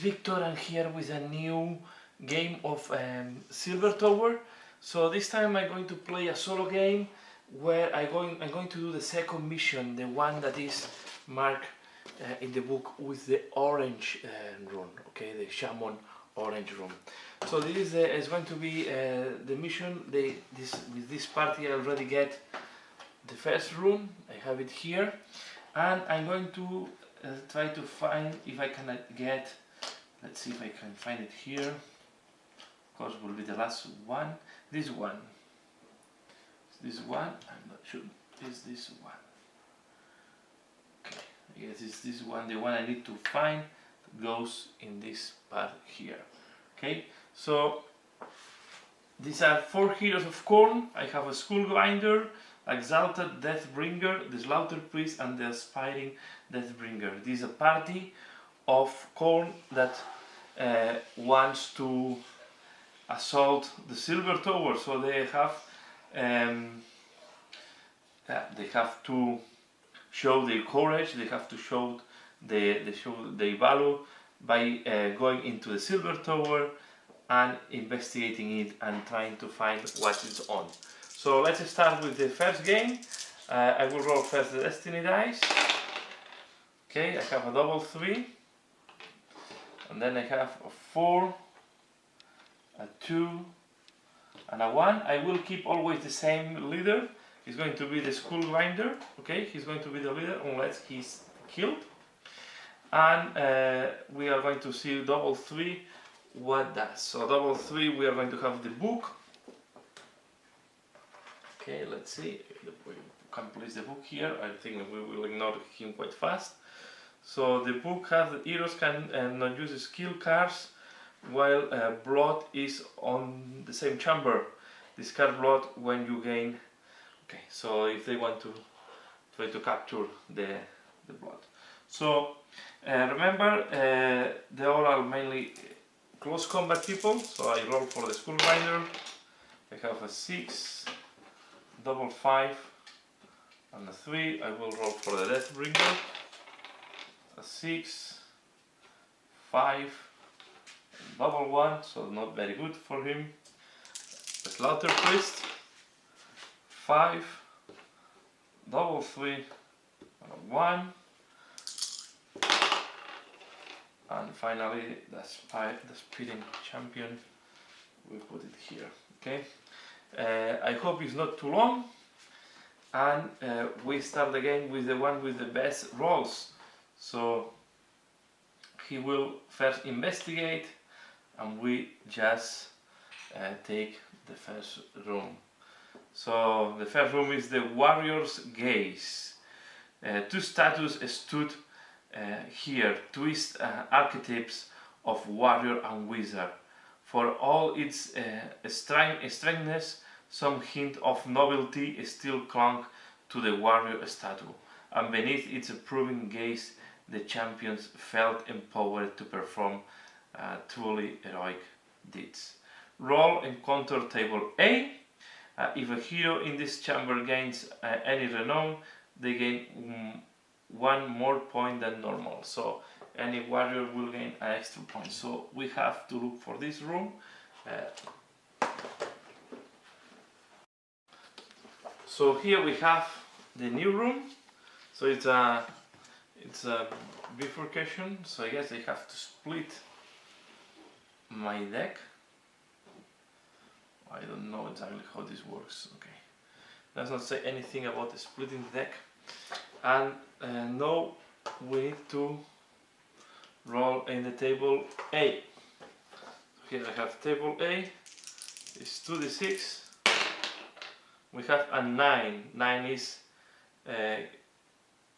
Victor, and here with a new game of Silver Tower. So this time I'm going to play a solo game where I'm going to do the second mission, the one that is marked in the book with the orange rune, okay, the Chamon orange rune. So this is going to be the mission. With this party I already get the first rune. I have it here, and I'm going to try to find if I can get. Let's see if I can find it here. Of course, will be the last one. This one. This one. I'm not sure. Is this one? Okay. Yes, it's this one. The one I need to find goes in this part here. Okay. So these are 4 heroes of corn. I have a skull grinder, exalted deathbringer, the slaughter priest, and the aspiring deathbringer. This is a party of corn that wants to assault the silver tower, so they have to show their courage. They have to show their value by going into the silver tower and investigating it and trying to find what is on. So let's start with the first game. I will roll first the destiny dice. Okay, I have a double 3. And then I have a 4, a 2, and a 1. I will keep always the same leader. He's going to be the skull grinder. Okay, he's going to be the leader unless he's killed. And we are going to see double 3 what does. So double 3, we are going to have the book. Okay, let's see. We can place the book here. I think we will ignore him quite fast. So the book has the heroes can not use skill cards while blood is on the same chamber. Discard blood when you gain. Okay, so if they want to try to capture the blood. So remember, they all are mainly close combat people. So I roll for the skull grinder. I have a 6, double 5, and a 3. I will roll for the deathbringer. A 6, 5, double 1, so not very good for him. The slaughter priest, 5, double 3, and a 1, and finally the speeding champion. We put it here. Okay. I hope it's not too long, and we start again with the one with the best rolls. So he will first investigate, and we just take the first room. So the first room is the warrior's gaze. 2 statues stood here, twist archetypes of warrior and wizard. For all its strangeness, some hint of novelty still clung to the warrior statue, and beneath its approving gaze the champions felt empowered to perform truly heroic deeds. Roll encounter table A. If a hero in this chamber gains any renown, they gain 1 more point than normal. So any warrior will gain an extra point. So we have to look for this room. So here we have the new room. So it's a bifurcation, so I guess I have to split my deck. I don't know exactly how this works. Okay, does not say anything about the splitting deck. And now we need to roll in the table A. Here I have table A. It's 2d6. We have a 9. 9 is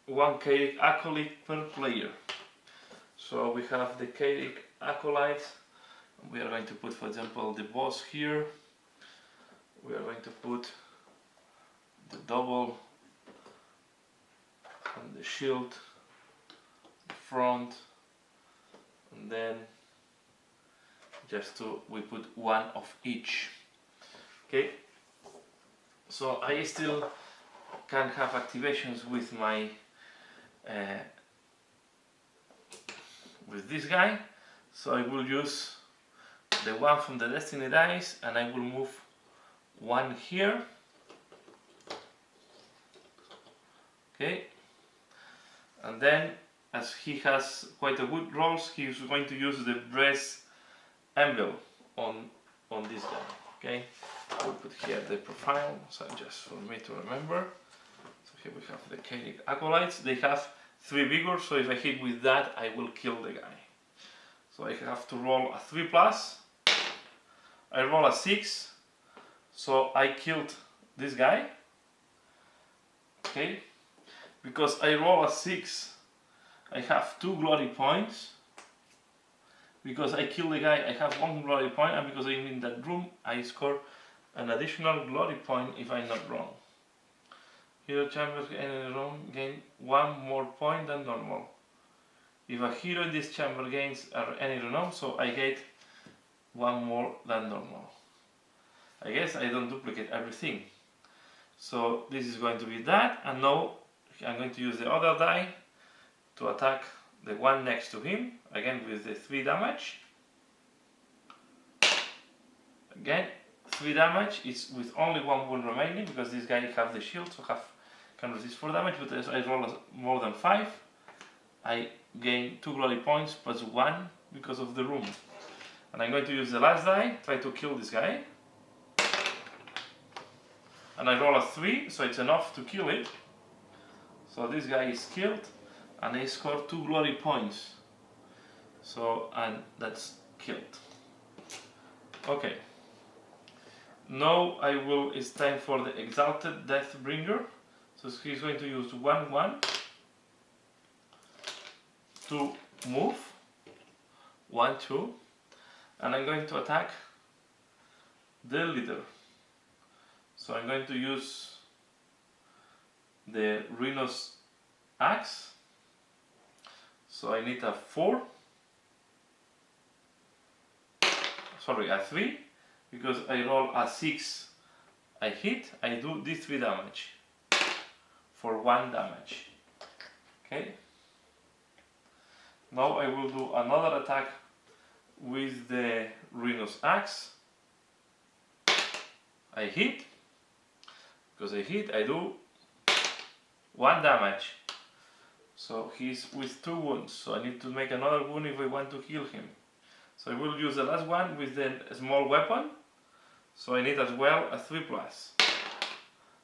1 chaotic acolyte per player. So we have the chaotic acolyte. We are going to put, for example, the boss here. We are going to put the double and the shield, the front, and then we put 1 of each. Okay. So I still can have activations with my with this guy. So I will use the one from the Destiny dice and I will move one here. Okay. And then, as he has quite a good rolls, he's going to use the breast anvil on this guy. Okay. We'll put here the profile, so just for me to remember. So here we have the Chaotic Acolytes. They have 3 vigor, so if I hit with that, I will kill the guy. So I have to roll a 3+. I roll a 6, so I killed this guy. Okay, because I roll a 6, I have 2 glory points. Because I kill the guy, I have 1 glory point, and because I'm in that room, I score an additional glory point if I'm not wrong. Hero chambers in the room gain 1 more point than normal. If a hero in this chamber gains any renown, so I get 1 more than normal. I guess I don't duplicate everything. So this is going to be that, and now I'm going to use the other die to attack the one next to him, again with the 3 damage. Again, 3 damage is with only 1 wound remaining, because this guy have the shield, so can resist 4 damage, but as I roll more than 5, I gain 2 glory points plus 1 because of the room. And I'm going to use the last die, try to kill this guy. And I roll a 3, so it's enough to kill it. So this guy is killed, and I score 2 glory points. So, and that's killed. Okay. Now it's time for the Exalted Deathbringer. So he's going to use 1/1 to move. 1/2. And I'm going to attack the leader. So I'm going to use the Rhinos axe. So I need a 4. Sorry, a 3. Because I roll a 6, I hit, I do d3 damage for 1 damage. Okay. Now I will do another attack with the Rhinos axe. I hit. Because I hit, I do 1 damage. So he's with 2 wounds, so I need to make another wound if I want to heal him. So I will use the last one with the small weapon. So I need as well a 3+.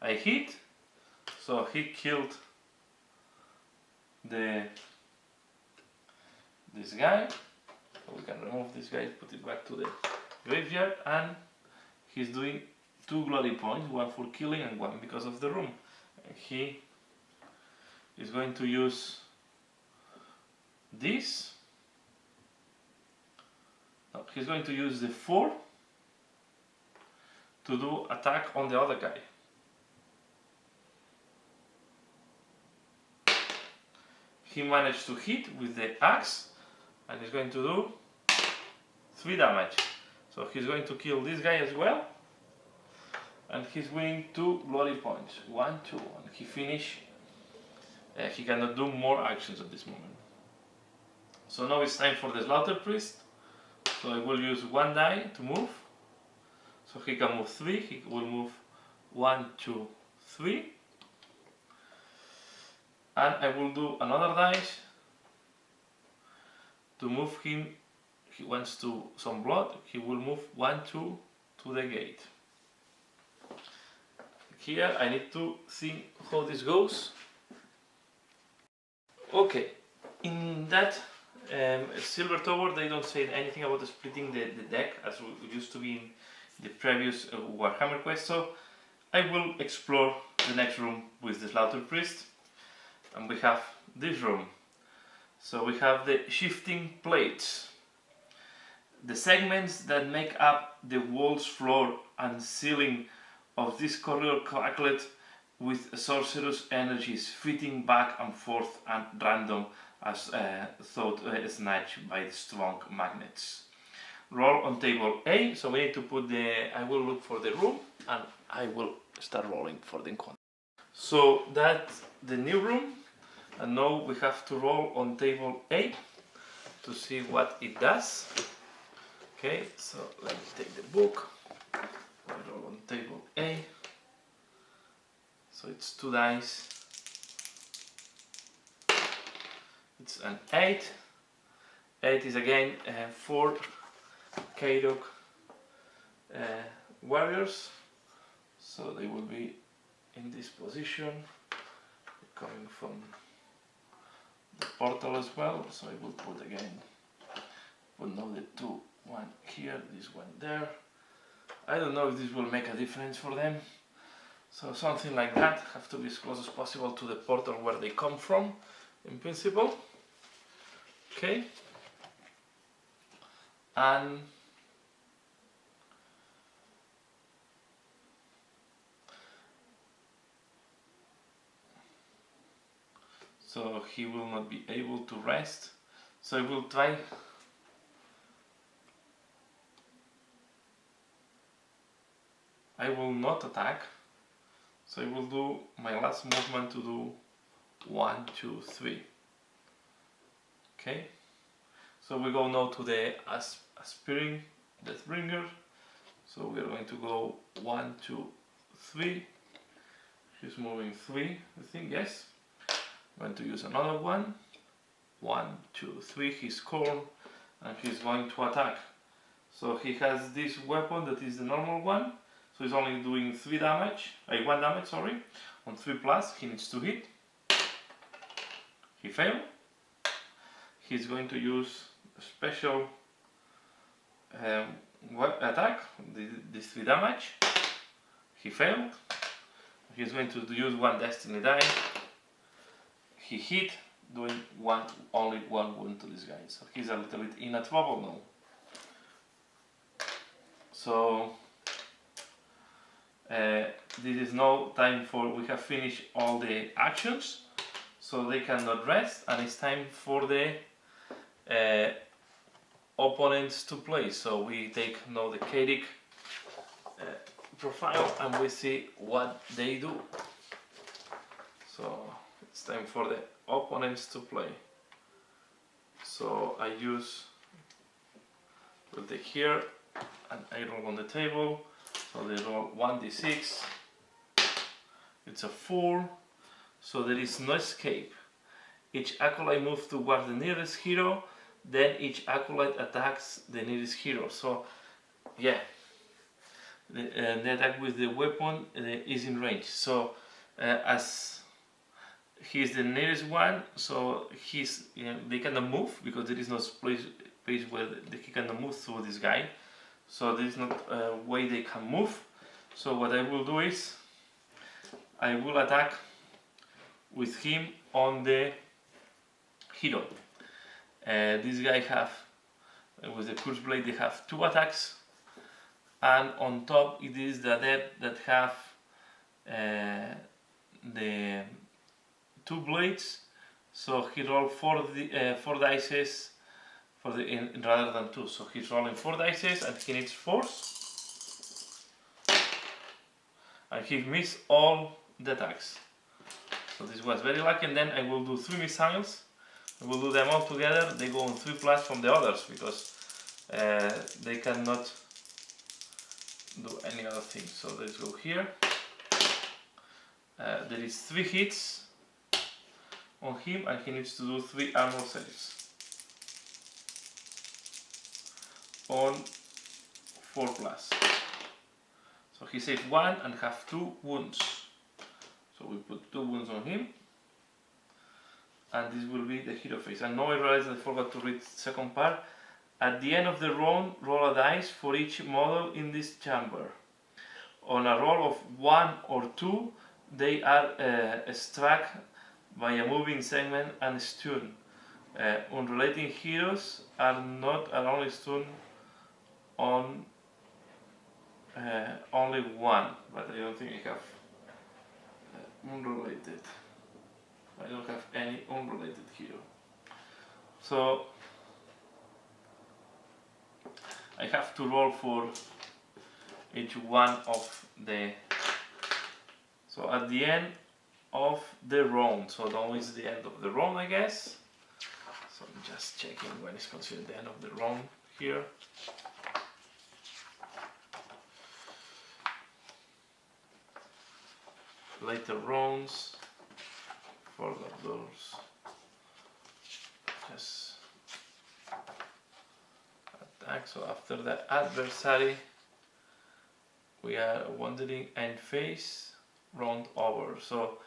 I hit, so he killed this guy. So we can remove this guy, put it back to the graveyard, and he's doing 2 glory points, 1 for killing and 1 because of the room. And he is going to use this. No, he's going to use the 4 to do attack on the other guy. He managed to hit with the axe, and he's going to do 3 damage. So he's going to kill this guy as well, and he's winning 2 glory points. 1, 2, and he finished. He cannot do more actions at this moment. So now it's time for the Slaughter Priest. So I will use 1 die to move. So he can move 3, he will move 1, 2, 3. And I will do another dice to move him. He wants to some blood, he will move 1, 2 to the gate. Here I need to think how this goes. Okay, in that Silver Tower they don't say anything about splitting the deck as we used to be in the previous Warhammer quest, so I will explore the next room with the Slaughter Priest, and we have this room. So we have the shifting plates, the segments that make up the walls, floor and ceiling of this corridor cracklet with sorcerous energies fitting back and forth and random as thought snatched by the strong magnets. Roll on table A, so we need to put I will look for the room and I will start rolling for the encounter. So that's the new room, and now we have to roll on table A. to see what it does. Okay, so let me take the book. I roll on table A. So it's 2 dice. It's an 8. 8 is again 4 Kaidok warriors. So they will be in this position, coming from the portal as well. So I will put again, put now the 2, 1 here, this one there. I don't know if this will make a difference for them. So something like that, have to be as close as possible to the portal where they come from, in principle. Okay. And so he will not be able to rest. So I will try. I will not attack. So I will do my last movement to do 1, 2, 3. Okay. So we go now to the Aspiring Deathbringer. So we are going to go 1, 2, 3. He's moving 3, I think, yes. I'm going to use another one. 1, 2, 3. He's corn and he's going to attack. So he has this weapon that is the normal one. So he's only doing 3 damage, 1 damage, sorry. On 3 plus, he needs to hit. He failed. He's going to use a special attack, this 3 damage. He failed. He's going to use 1 destiny die. He hit, doing only 1 wound to this guy. So he's a little bit in a trouble now. So this is now time for, we have finished all the actions, so they cannot rest, and it's time for the opponents to play. So we take now the Kaedic profile and we see what they do. So it's time for the opponents to play. So I will take here and I roll on the table. So they roll 1d6. It's a 4. So there is no escape. Each acolyte moves towards the nearest hero, then each acolyte attacks the nearest hero. So yeah, the attack with the weapon is in range. So as he's the nearest one, so they cannot move because there is no place where he cannot move through this guy. So there is not a way they can move. So what I will do is I will attack with him on the hero. This guy have, with the curse blade, they have 2 attacks, and on top it is the dead that have the 2 blades. So he rolled 4 dices for the rather than 2. So he's rolling 4 dices and he needs 4s, and he missed all the attacks. So this was very lucky, and then I will do 3 missiles. I will do them all together. They go on 3 plus from the others because they cannot do any other thing. So let's go here. There is 3 hits on him and he needs to do 3 armor saves on 4 plus. So he saved 1 and have 2 wounds. So we put 2 wounds on him, and this will be the hero phase. And now I realized I forgot to read the second part. At the end of the round, roll a dice for each model in this chamber. On a roll of 1 or 2, they are struck by a moving segment and stunned. Unrelated heroes are only stunned on only 1, but I don't think I have unrelated. I don't have any unrelated hero. So I have to roll for each one of the. So at the end of the round, so now is the end of the round, I guess. So I'm just checking when it's considered the end of the round here. Later rounds, further doors, just attack. So after the adversary, we are wandering end phase, round over. So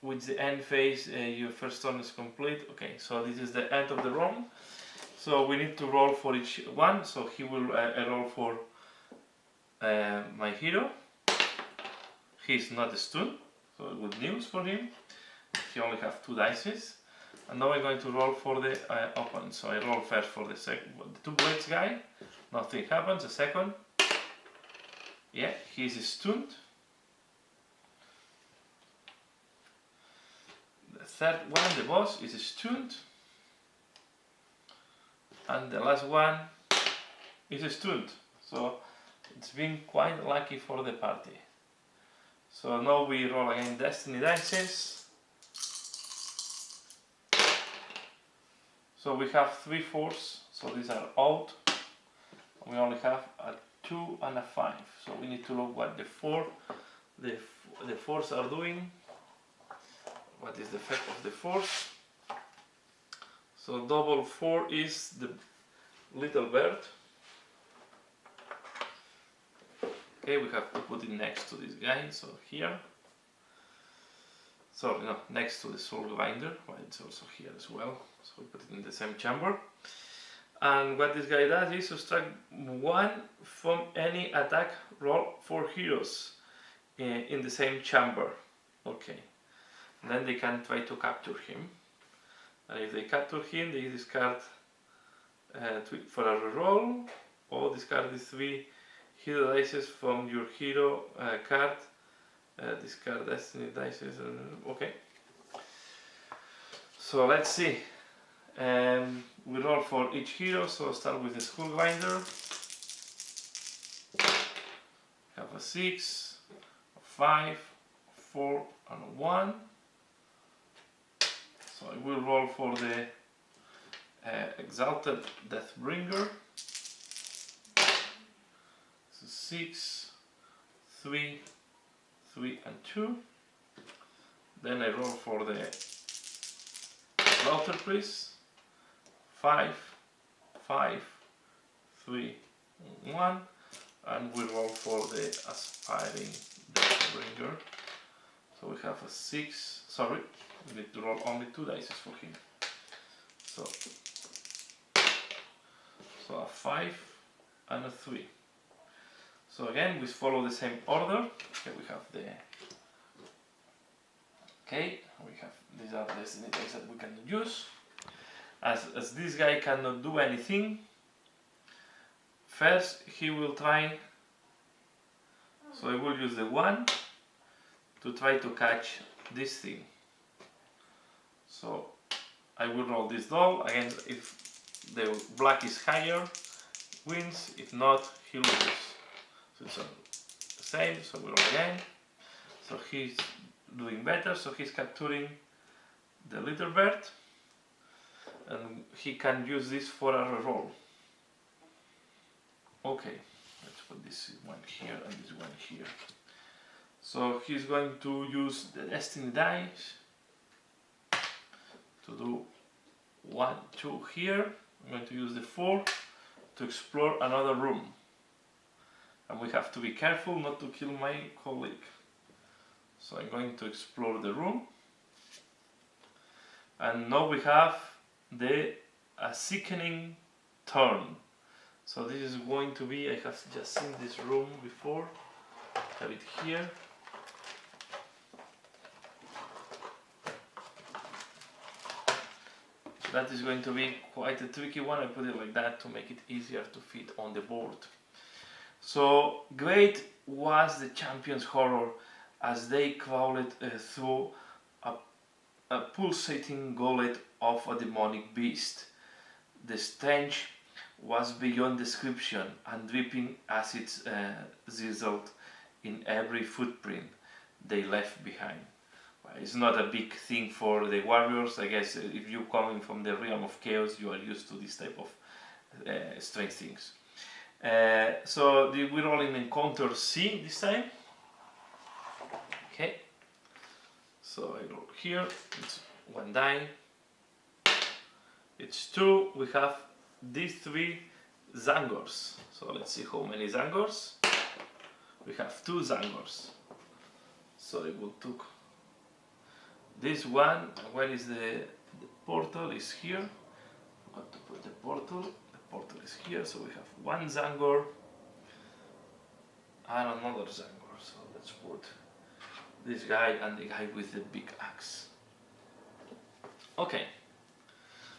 with the end phase, your first turn is complete. Okay, so this is the end of the round. So we need to roll for each one. So he will roll for my hero. He's not stunned, so good news for him. He only has 2 dice. And now I'm going to roll for the opponent. So I roll first for the 2 blades guy. Nothing happens. The second, yeah, he's stunned. The third one, the boss, is stunned. And the last one is stunned. So it's been quite lucky for the party. So now we roll again Destiny dice. So we have 3 4s, so these are out. We only have a 2 and a 5. So we need to look what the 4s are doing. What is the effect of the 4s? So double 4 is the little bird. Okay, we have to put it next to this guy, so here. Sorry, no, next to the soul grinder, well, it's also here as well. So we put it in the same chamber. And what this guy does is subtract 1 from any attack roll for heroes in the same chamber. Okay. And then they can try to capture him. And if they capture him, they discard for a reroll, or discard the 3 hero dice from your hero card. Discard Destiny dice. Okay. So let's see. We roll for each hero. So start with the Skull Grinder. Have a 6, a 5, 4, and a 1. So I will roll for the Exalted Deathbringer. So 6, 3, 3, and 2. Then I roll for the Slaughter Priest. 5, 5, 3, 1. And we roll for the Aspiring Deathbringer. So we have a 6, sorry, we need to roll only 2 dice for him. So a 5 and a 3. So again, we follow the same order. Okay, we have the. Okay, we have these are the destiny dice that we can use. As this guy cannot do anything, first he will try. So I will use the 1 to try to catch this thing. So I will roll this doll again. If the black is higher, wins. If not, he loses. So it's the same. So we roll again. So he's doing better. So he's capturing the little bird, and he can use this for a reroll. Okay, let's put this one here and this one here. So he's going to use the Destiny dice to do 1, 2 here. I'm going to use the 4 to explore another room. And we have to be careful not to kill my colleague. So I'm going to explore the room. And now we have the sickening turn. So this is going to be, I have just seen this room before. Have it here. That is going to be quite a tricky one. I put it like that to make it easier to fit on the board. So great was the Champion's horror as they crawled through a pulsating gullet of a demonic beast. The stench was beyond description, and dripping acids sizzled in every footprint they left behind. It's not a big thing for the warriors. I guess if you're coming from the realm of chaos, you are used to this type of strange things. So we're rolling encounter C this time. Okay. So I roll here. It's 1 die. It's 2. We have these 3 Zangors. So let's see how many Zangors. We have 2 Zangors. So I will take this one. Where is the portal? Is here. Got to put the portal. The portal is here. So we have 1 Zangor and another Zangor. So let's put this guy and the guy with the big axe. Okay.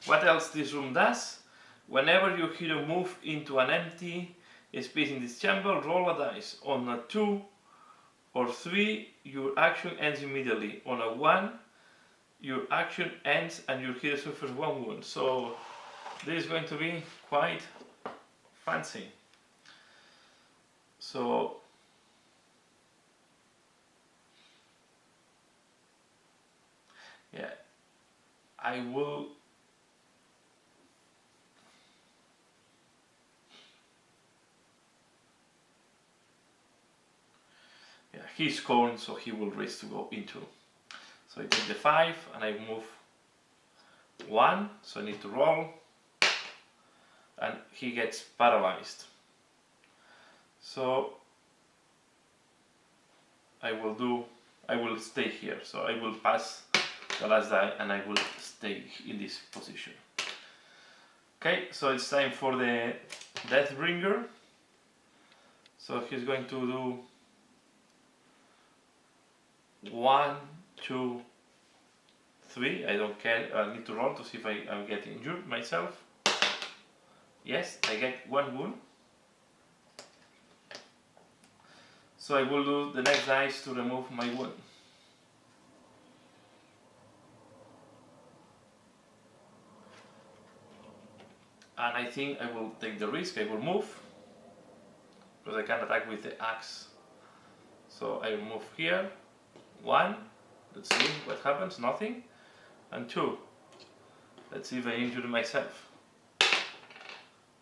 What else this room does? Whenever your hero moves into an empty space in this chamber, roll a dice. On a 2 or 3, your action ends immediately. On a 1, your action ends and your hero suffers 1 wound. So this is going to be quite fancy. So yeah, I will. Yeah, he's corn, so he will risk to go into. So I take the 5 and I move 1, so I need to roll, and he gets paralyzed. So I will stay here. So I will pass the last die and I will stay in this position. Okay, so it's time for the Deathbringer. So he's going to do 1, 2, 3. I don't care. I need to roll to see if I'm getting injured myself. Yes, I get 1 wound. So I will do the next dice to remove my wound. And I think I will take the risk. I will move because I can attack with the axe. So I will move here. 1, let's see what happens, nothing. And 2, let's see if I injure myself.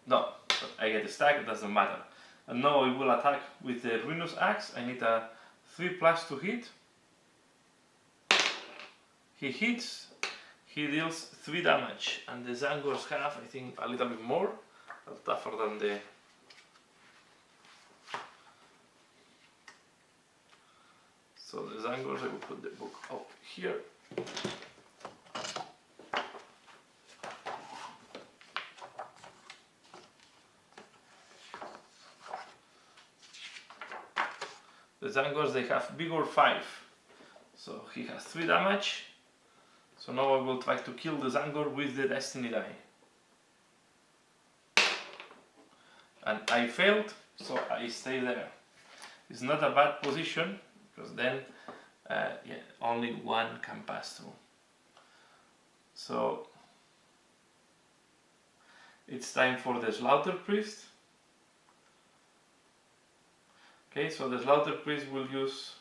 No, but I get a stack, it doesn't matter. And now I will attack with the ruinous axe. I need a 3+ to hit. He hits, he deals 3 damage. And the Zangors have, I think, a little bit more, tougher than the... So the Zangors, I will put the book up here. The Zangors, they have vigor 5. So he has 3 damage. So now I will try to kill the Zangor with the Destiny die. And I failed, so I stay there. It's not a bad position, because then yeah, only 1 can pass through. So it's time for the Slaughter Priest. Okay, so the Slaughter Priest will use...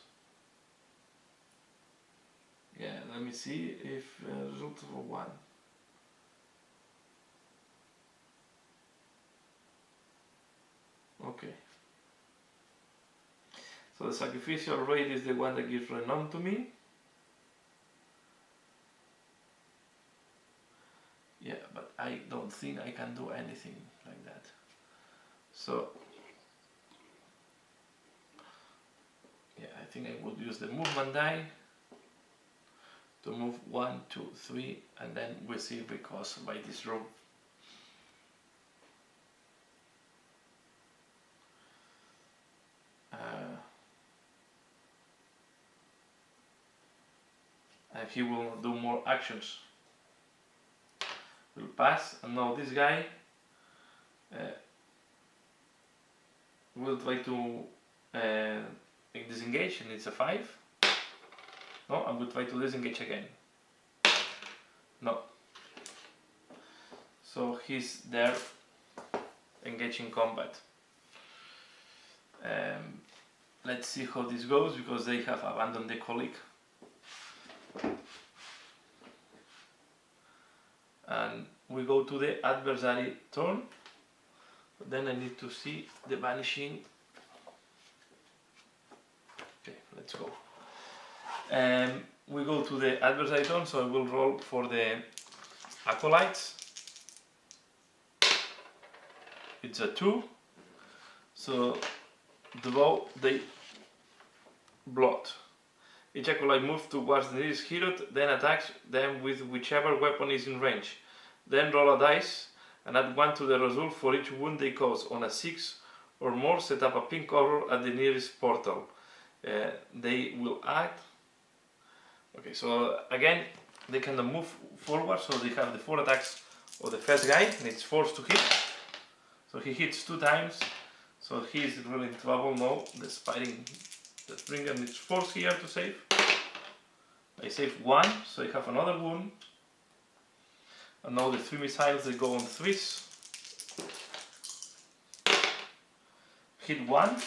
Yeah, let me see if result for 1. Okay. So the sacrificial raid is the one that gives renown to me. Yeah, but I don't think I can do anything like that. So yeah, I think I would use the movement die to move 1, 2, 3, and then we'll see because by this rope. And he will do more actions. Will pass, and now this guy will try to disengage, and it's a 5. No, I will try to disengage again. No. So he's there engaging combat. Let's see how this goes because they have abandoned the colleague. and we go to the adversary turn. Then I need to see the vanishing. Okay, let's go. We go to the adversary turn, so I will roll for the acolytes. It's a 2, so the bow they blot. Each acolyte moves towards the nearest hero, then attacks them with whichever weapon is in range. Then roll a dice and add 1 to the result for each wound they cause. On a 6 or more, set up a pink horror at the nearest portal. They will act. Okay, so again, they can move forward, so they have the 4 attacks of the first guy, and it's forced to hit. So he hits 2 times, so he is really in trouble now. The Springer needs force here to save. I save 1, so I have another wound. And now the 3 missiles, they go on 3s. Hit 1,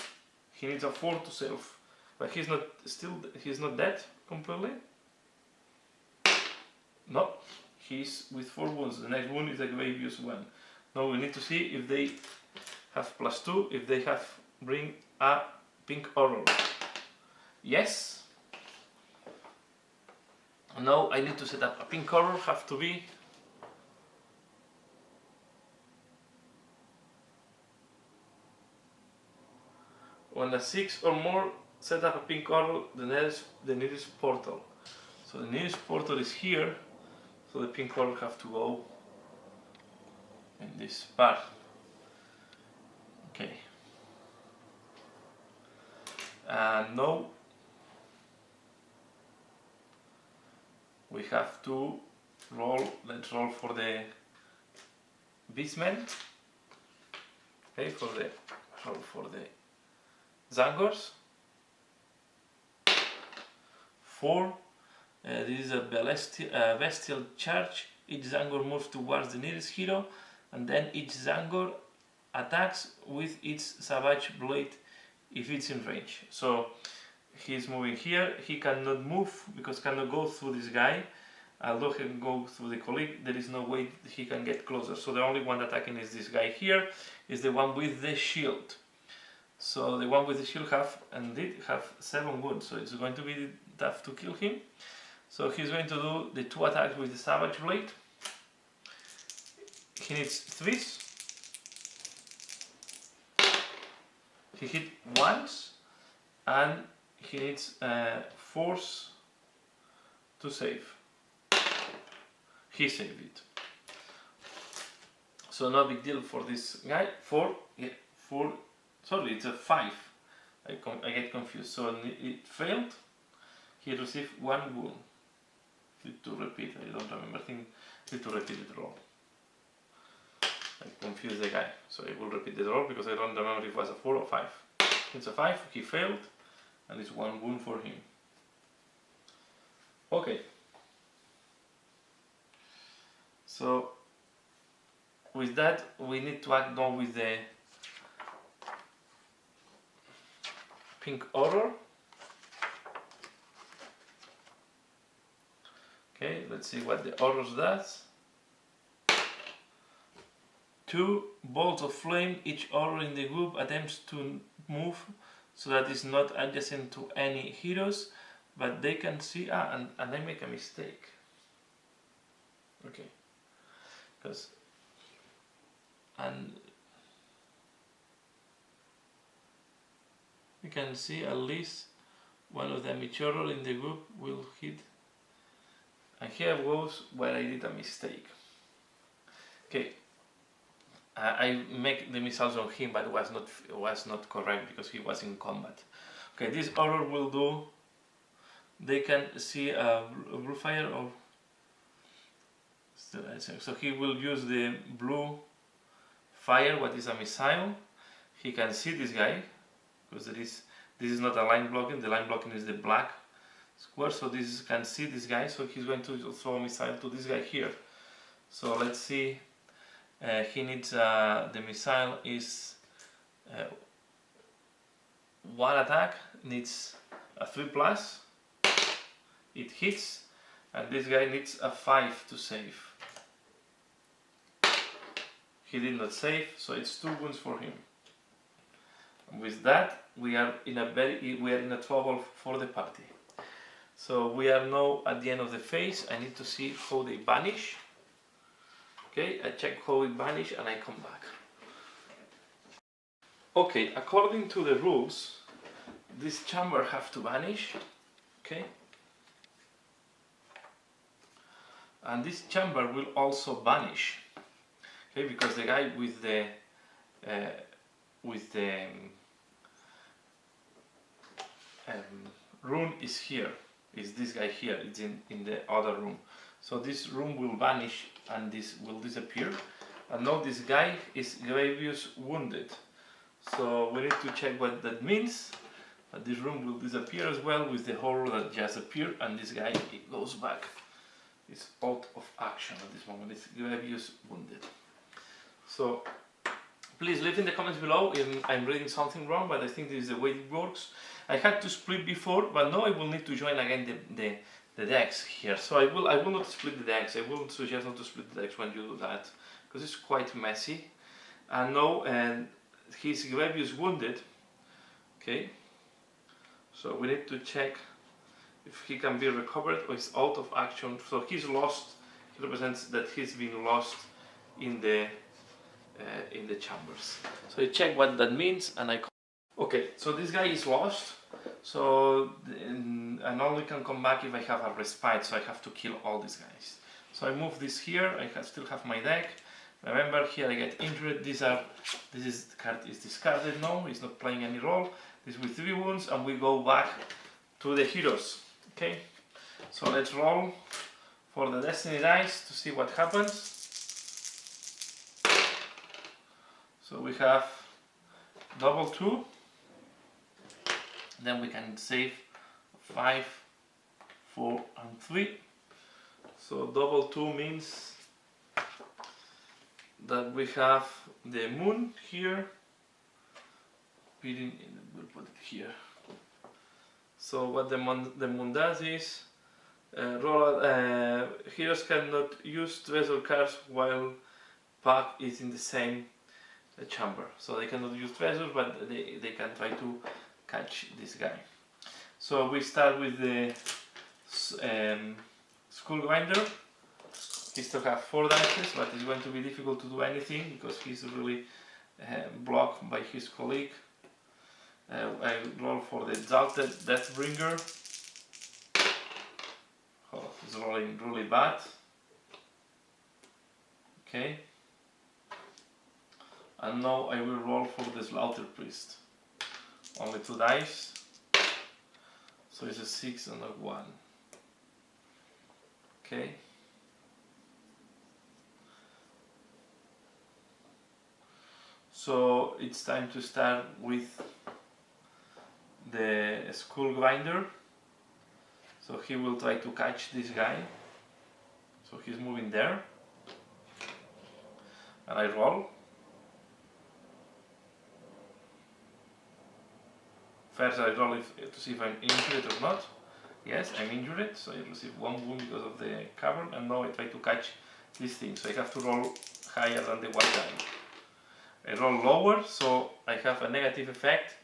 he needs a 4 to save. But he's not dead completely. No, he's with 4 wounds. The next wound is a grievous one. Now we need to see if they have +2, if they have bring a pink horror. Yes. Now I need to set up a pink horror, have to be on a 6 or more, set up a pink horror, the nearest portal. So the nearest portal is here, so the pink horror have to go in this part. Okay. And now we have to roll. Let's roll for the beastmen. Okay, roll for the Zangors. 4. This is a bestial charge. Each Zangor moves towards the nearest hero, and then each Zangor attacks with its savage blade if it's in range. So he's moving here. He cannot move because cannot go through this guy. Although he can go through the colleague, there is no way he can get closer. So the only one attacking is this guy here, is the one with the shield. So the one with the shield have 7 wounds, so it's going to be tough to kill him. So he's going to do the 2 attacks with the savage blade. He needs 3s. He hit once, and he needs force to save. He saved it. So no big deal for this guy. 4. Sorry, it's a 5. I get confused. So it failed. He received 1 wound. Need to repeat. I don't remember. I think need to repeat the roll. I confused the guy. So I will repeat the roll because I don't remember if it was a 4 or 5. It's a 5. He failed, and it's 1 wound for him. Okay. So with that, we need to act now with the pink horror. Okay, let's see what the horror does. 2 bolts of flame. Each horror in the group attempts to move so that it's not adjacent to any heroes, but they can see. And I make a mistake. Okay, because we can see at least one of them. Each horror in the group will hit. And here goes where I did a mistake. Okay, I make the missiles on him, but it was not correct because he was in combat. Okay, this horror will do. They can see a blue fire or so he will use the blue fire. What is a missile? He can see this guy because this is not a line blocking. The line blocking is the black square, so this can see this guy, so he's going to throw a missile to this guy here. So let's see, he needs, the missile is 1 attack, needs a 3+, it hits, and this guy needs a 5 to save. He did not save, so it's 2 wounds for him. And with that, we are in a trouble for the party. So we are now at the end of the phase. I need to see how they vanish. Okay, I check how it vanish and I come back. Okay, according to the rules, this chamber have to vanish. Okay. And this chamber will also vanish. Okay, because the guy with the rune is here. Is this guy here? It's in the other room. So this room will vanish and this will disappear. And now this guy is grievous wounded. So we need to check what that means. But this room will disappear as well with the horror that just appeared, and this guy, it goes back. It's out of action at this moment. It's grievous wounded. So please leave in the comments below if I'm reading something wrong, but I think this is the way it works. I had to split before, but now I will need to join again the decks here. So I will not split the decks. I will suggest not to split the decks when you do that, because it's quite messy. And now he's grievous wounded. Okay. So we need to check if he can be recovered or is out of action. So he's lost. It represents that he's been lost in the chambers. So I check what that means, and okay. So this guy is lost. So and only can come back if I have a respite. So I have to kill all these guys. So I move this here. I still have my deck. Remember, here I get injured. The card is discarded now. It's not playing any role. This with 3 wounds, and we go back to the heroes. Okay, so let's roll for the destiny dice to see what happens. So we have double 2, then we can save 5, 4 and 3. So double 2 means that we have the moon here. We'll put it here. So what the moon does is heroes cannot use treasure cards while Puck is in the same chamber. So they cannot use treasures, but they can try to catch this guy. So we start with the Skull Grinder. He still has 4 dice, but it's going to be difficult to do anything because he's really blocked by his colleague. I roll for the Exalted Deathbringer. Oh, it's rolling really bad. Okay. And now I will roll for the Slaughter Priest. Only 2 dice. So it's a 6 and a 1. Okay. So it's time to start with the Skull Grinder. So he will try to catch this guy. So he's moving there. And I roll. First I roll to see if I'm injured or not. Yes, I'm injured, so I receive 1 wound because of the cavern, and now I try to catch this thing. So I have to roll higher than the white guy. I roll lower, so I have a negative effect.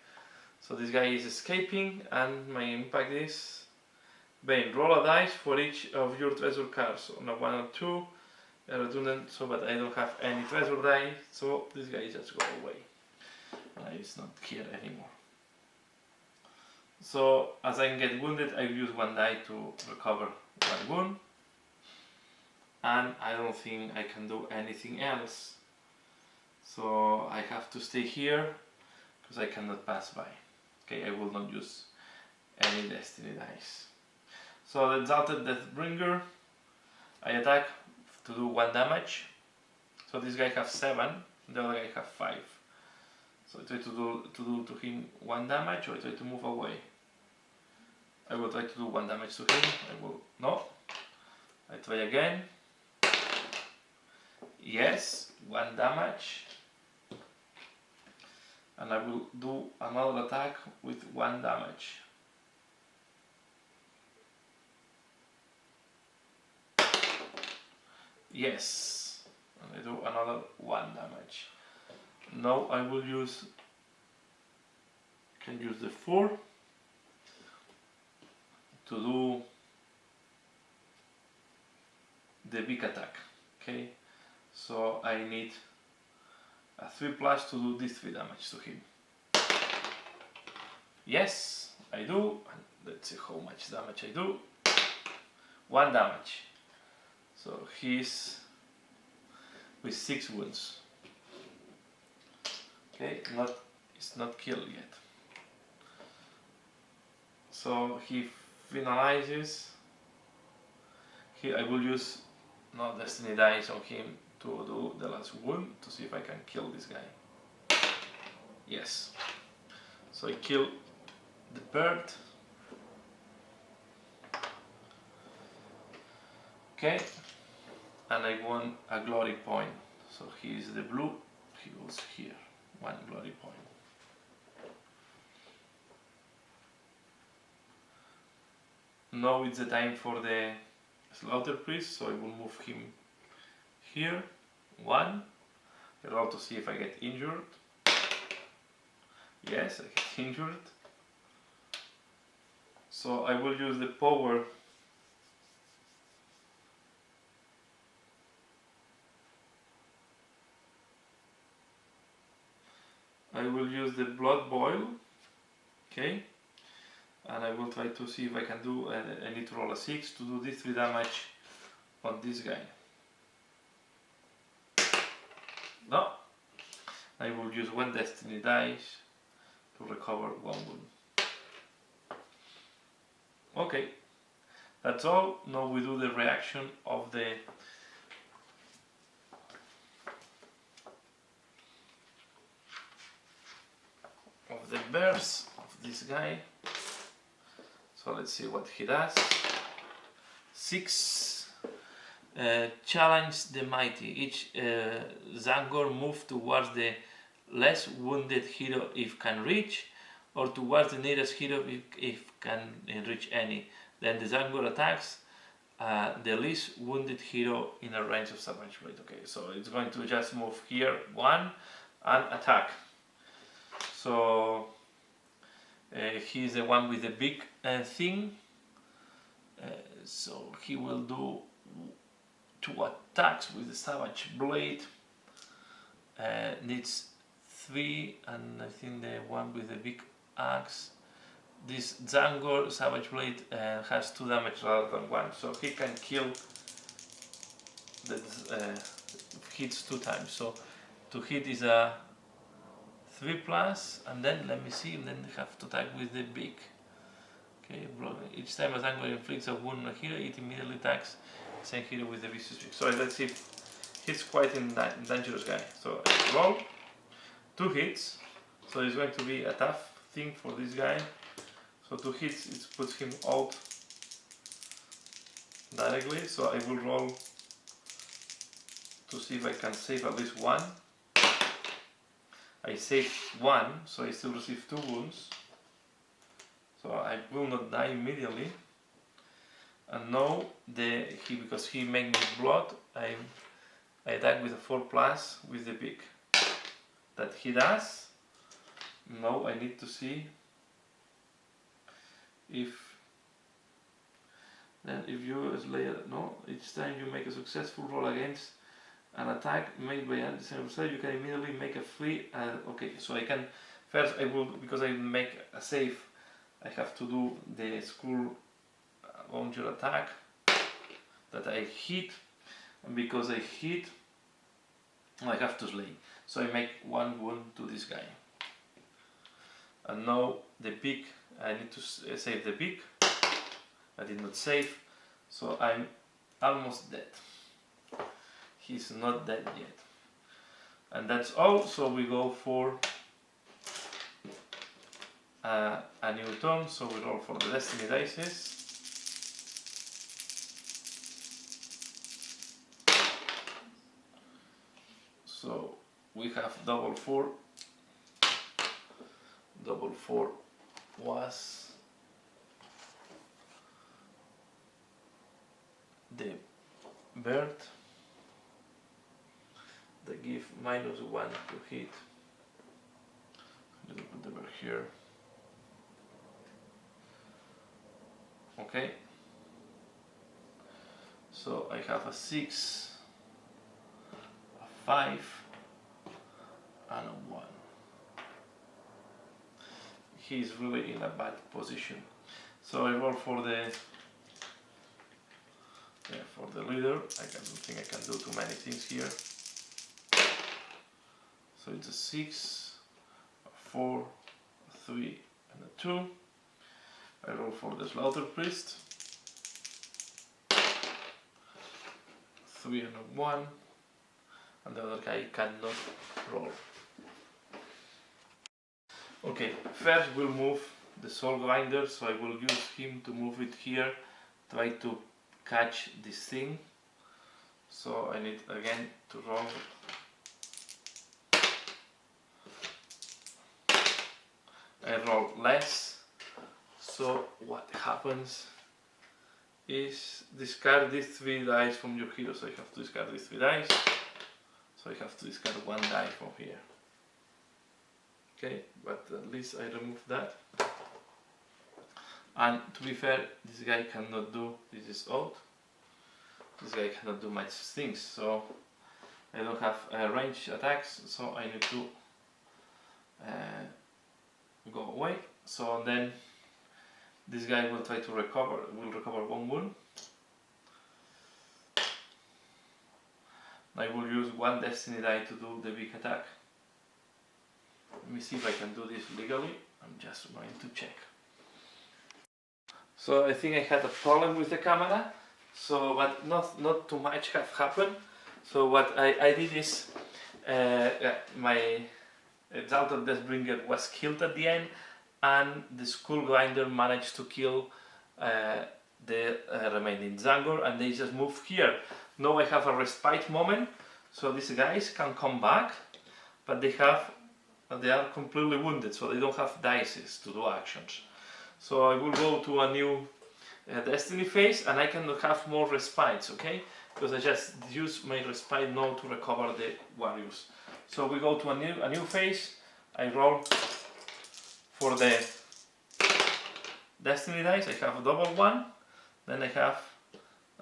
So this guy is escaping, and my impact is Bane, roll a dice for each of your treasure cards. On a 1 or 2, redundant, so but I don't have any treasure die, so this guy just go away. He's not here anymore. So as I get wounded, I use 1 die to recover 1 wound. And I don't think I can do anything else. So I have to stay here because I cannot pass by. Okay, I will not use any destiny dice. So the Exalted Deathbringer, I attack to do 1 damage. So this guy has 7, the other guy has 5. So I try to do to him 1 damage, or I try to move away. I will try to do 1 damage to him. I will no. I try again. Yes, 1 damage. And I will do another attack with 1 damage. Yes, and I do another 1 damage. Now I will use, can use the 4 to do the big attack. Okay, so I need a 3+ to do this 3 damage to him. Yes, I do. Let's see how much damage I do. 1 damage. So he's with 6 wounds. Okay, it's not killed yet. So he finalizes. Here I will use destiny dice on him to do the last wound to see if I can kill this guy. Yes. So I kill the bird. Okay, and I won a glory point. So he is the blue, he goes here, 1 glory point. Now it's the time for the slaughter priest, so I will move him here, 1. I roll to see if I get injured. Yes, I get injured. So I will use the power I will use the blood boil, okay, and I will try to see if I can do, I need to roll a 6 to do this 3 damage on this guy. No, I will use 1 destiny dice to recover 1 wound. Okay, that's all. Now we do the reaction of the bears of this guy. So let's see what he does. 6. Challenge the mighty. Each Zangor move towards the less wounded hero if can reach, or towards the nearest hero if can reach any. Then the Zangor attacks the least wounded hero in a range of Savage Blade. Okay, so it's going to just move here 1 and attack. So he's the one with the big thing. So he will do 2 attacks with the Savage Blade. Needs 3, and I think the one with the big axe. This Zangor Savage Blade has 2 damage rather than 1, so he can kill the hits 2 times. So to hit is a 3+, and then let me see, and then they have to attack with the big. Okay, each time a Zangor inflicts a wound on a hero, it immediately attacks the same hero with the vicious big. So let's see if he's quite a dangerous guy. So I roll 2 hits, so it's going to be a tough thing for this guy. So 2 hits, it puts him out directly. So I will roll to see if I can save at least 1. I saved 1, so I still receive 2 wounds. So I will not die immediately. And now because he made me blood, I attack with a 4+ with the big. That he does. Now I need to see if you slay each time you make a successful roll against an attack made by an adversary, you can immediately make a free. Okay, so I can first because I make a save, I have to do the skull launcher attack that I hit, and because I hit, I have to slay. So I make 1 wound to this guy. And now the beak, I need to save the beak. I did not save, so I'm almost dead. He's not dead yet. And that's all, so we go for a new turn, so we roll for the destiny dices. So we have double 4. Double 4 was the bird. -1 to hit. A little bit over here. Okay. So I have a 6, a 5, and a 1. He's really in a bad position. So I roll for the leader. I don't think I can do too many things here. So it's a 6, a 4, a 3, and a 2. I roll for the slaughter priest. 3 and a 1. And the other guy cannot roll. Okay, first we'll move the soul grinder, so I will use him to move it here, try to catch this thing. So I need again to roll. I roll less, so what happens is discard these 3 dice from your hero, so I have to discard these 3 dice, so I have to discard 1 die from here. Okay, but at least I remove that. And to be fair, this guy cannot do, this is out, this guy cannot do much things, so I don't have range attacks, so I need to go away. So then this guy will try to recover, will recover 1 wound. I will use 1 destiny die to do the big attack. Let me see if I can do this legally. I'm just going to check. So I think I had a problem with the camera, so but not too much have happened. So what I did is my Exalted Deathbringer was killed at the end, and the Skull Grinder managed to kill the remaining Zangor, and they just move here. Now I have a respite moment, so these guys can come back, but they are completely wounded, so they don't have dices to do actions. So I will go to a new destiny phase, and I can have more respites, okay? Because I just use my respite now to recover the warriors. So we go to a new phase. I roll for the destiny dice. I have a double 1, then I have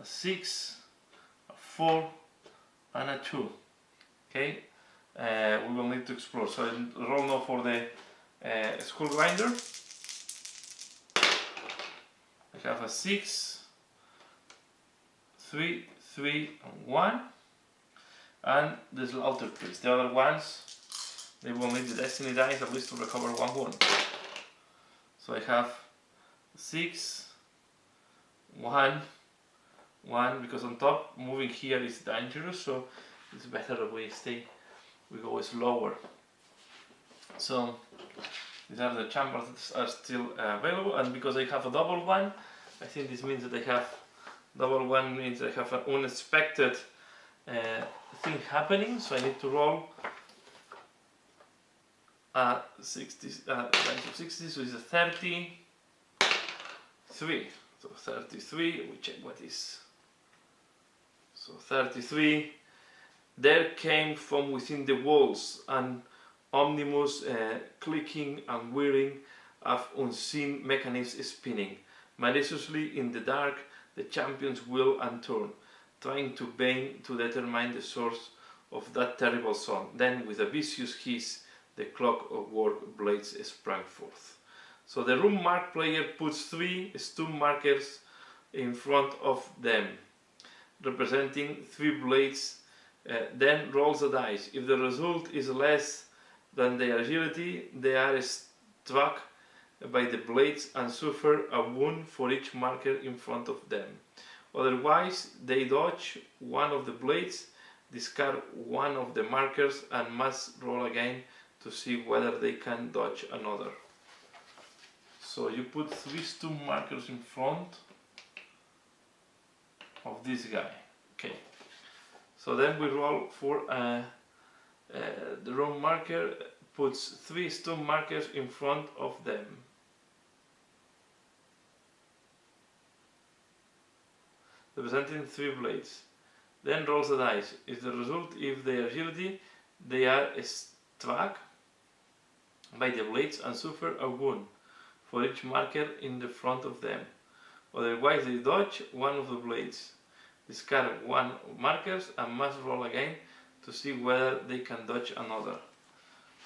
a 6, a 4, and a 2. Okay, we will need to explore. So I roll now for the Skull Grinder. I have a 6, 3, 3, and 1, and the Slaughter Priest. The other ones, they will need the Destiny dice at least to recover 1 wound. So I have 6, 1, 1, because on top moving here is dangerous, so it's better if we go slower. So these are the chambers that are still available, and because I have a double 1, I think this means that I have double 1 means I have an unexpected thing happening, so I need to roll a 60, range of 60, so it's a 33. So 33, we check what is. So 33, there came from within the walls an omnibus clicking and whirring of unseen mechanisms spinning. Maliciously in the dark, the champions wheel and turn, trying to vain to determine the source of that terrible sound. Then, with a vicious hiss, the clockwork blades sprang forth. So the rune mark player puts 3 stun markers in front of them, representing 3 blades, then rolls a dice. If the result is less than their agility, they are struck by the blades and suffer a wound for each marker in front of them. Otherwise, they dodge one of the blades, discard one of the markers, and must roll again to see whether they can dodge another. So you put 3 stun markers in front of this guy. Okay. So then we roll for the rune marker puts 3 stun markers in front of them. Representing 3 blades. Then rolls a dice. Is the result if their agility They are struck by the blades and suffer a wound for each marker in the front of them. Otherwise they dodge one of the blades, discard one markers and must roll again to see whether they can dodge another.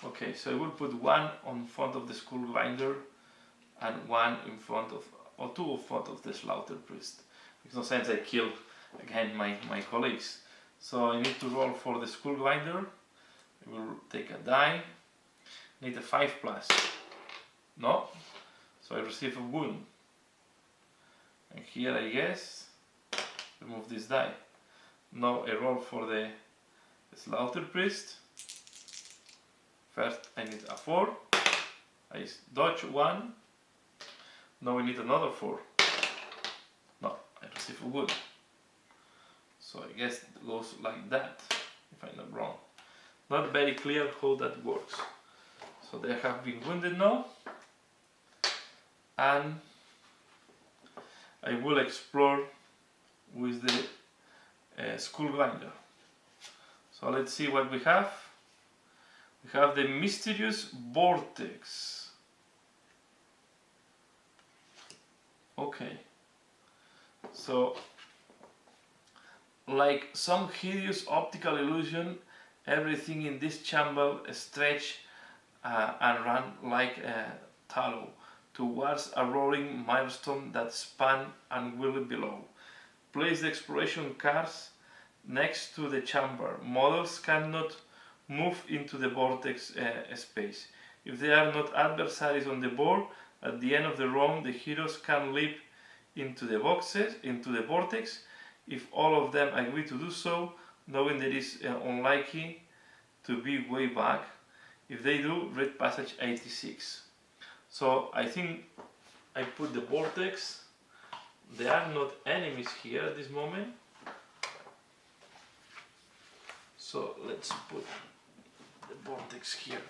Okay, so I will put one on front of the skull grinder and one in front of, or two in front of the slaughter priest. Makes no sense I kill again my colleagues. So I need to roll for the skull grinder. I will take a die. Need a 5+. No. So I receive a wound. And here I guess remove this die. Now I roll for the slaughter priest. First I need a 4. I dodge 1. Now we need another 4. No, I receive a wound. So I guess it goes like that, if I'm not wrong. Not very clear how that works. So they have been wounded now. And I will explore with the skull grinder. So let's see what we have. We have the mysterious vortex. Okay. So, like some hideous optical illusion, everything in this chamber stretch and run like a tallow towards a rolling milestone that span and will below. Place the exploration cars next to the chamber. Models cannot move into the vortex space. If there are not adversaries on the board, at the end of the round the heroes can leap into the vortex. If all of them agree to do so, knowing that it is unlikely to be way back. If they do, read passage 86. So I think I put the vortex. There are not enemies here at this moment. So let's put the vortex here.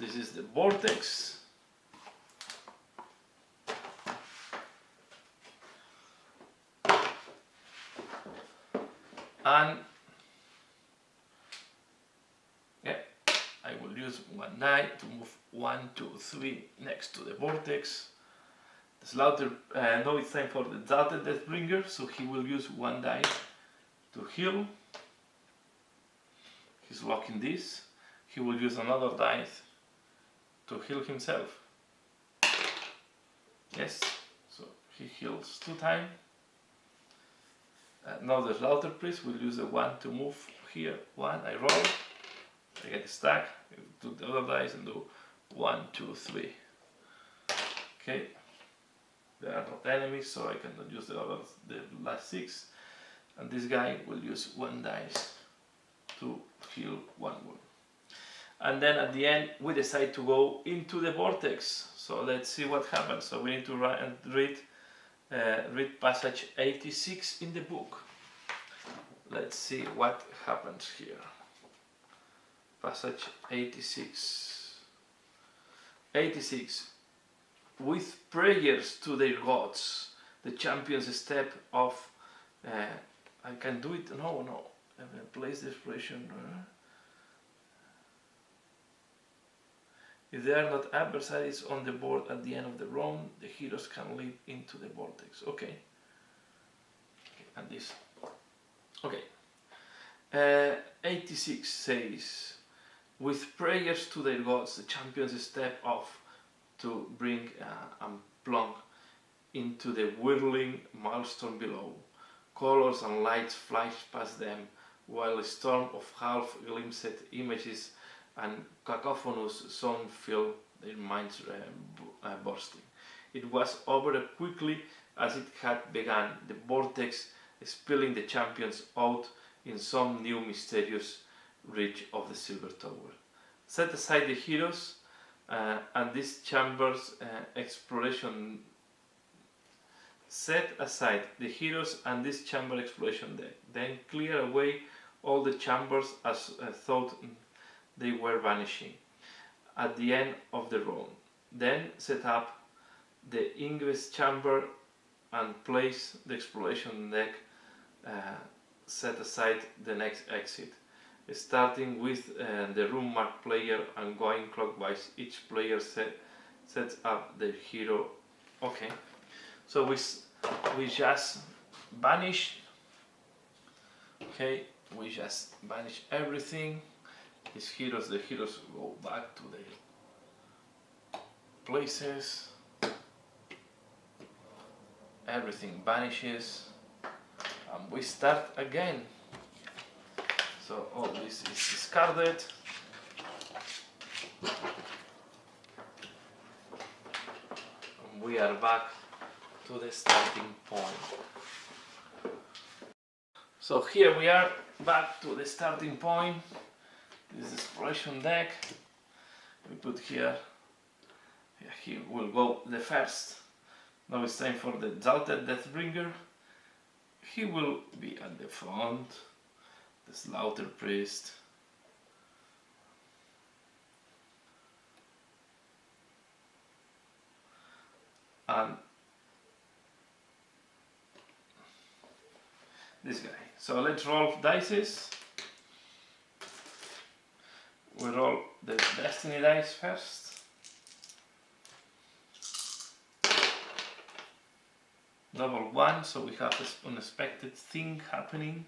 This is the vortex. And yeah, I will use one die to move 1, 2, 3 next to the vortex. The slaughter, now it's time for the Dalton Deathbringer, so he will use one die to heal. He's locking this. He will use another die to heal himself. Yes, so he heals 2 times. Now the slaughter priest will use the 1 to move here. 1, I roll, I get stuck, I do the other dice and do 1, 2, 3. Okay, there are not enemies, so I cannot use the last 6. And this guy will use 1 dice to heal 1 wound. And then at the end we decide to go into the vortex. So let's see what happens. So we need to read passage 86 in the book. Let's see what happens here. Passage 86. 86. With prayers to their gods, the champions step off. I can do it. No. Place the expression. If there are not adversaries on the board at the end of the round, the heroes can leap into the vortex. Okay. And this. Okay. 86 says, with prayers to their gods, the champions step off to bring and plunk into the whirling milestone below. Colors and lights flash past them, while a storm of half-glimpsed images and cacophonous sound fill their minds bursting. It was over as quickly as it had begun, the vortex spilling the champions out in some new mysterious reach of the Silver Tower. Set aside the heroes and this chamber's exploration. Set aside the heroes and this chamber exploration deck. Then clear away all the chambers as thought they were vanishing at the end of the round. Then set up the ingress chamber and place the exploration deck. Set aside the next exit, starting with the room mark player and going clockwise. Each player sets up their hero. Okay, so we just vanish. Okay, we just vanish everything. The heroes go back to their places. Everything vanishes. And we start again. So all this is discarded. And we are back to the starting point. So here we are back to the starting point. This is the exploration deck. We put here will go the first. Now it's time for the Exalted Deathbringer. He will be at the front, the Slaughter Priest. And this guy. So let's roll dice. We roll the Destiny dice first. Double one, so we have this unexpected thing happening.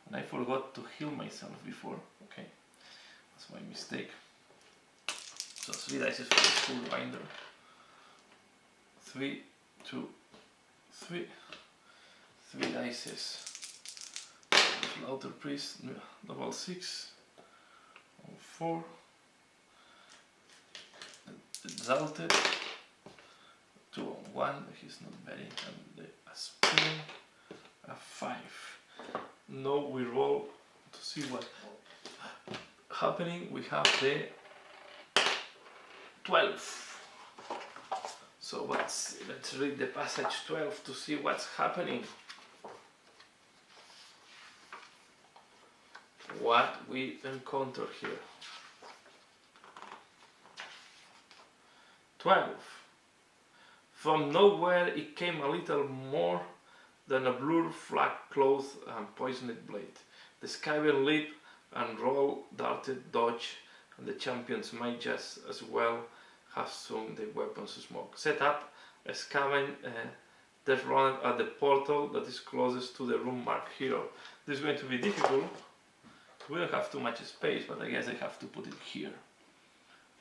And I forgot to heal myself before. Okay, that's my mistake. So 3 dice for the Skull Grinder. 3, 2, 3. 3 dice. Slaughter Priest, double 6. 4. Exalted. 2 on 1, he's not very, and a spin, a 5. Now we roll to see what happening. We have the 12. So let's read the passage 12 to see what's happening. What we encounter here. 12. From nowhere it came a little more than a blur, flag cloth and poisoned blade. The Skyven leap and roll, darted, dodge, and the champions might just as well have swung the weapons smoke. Set up a Skyven death runner at the portal that is closest to the room marked hero. This is going to be difficult. We don't have too much space, but I guess I have to put it here.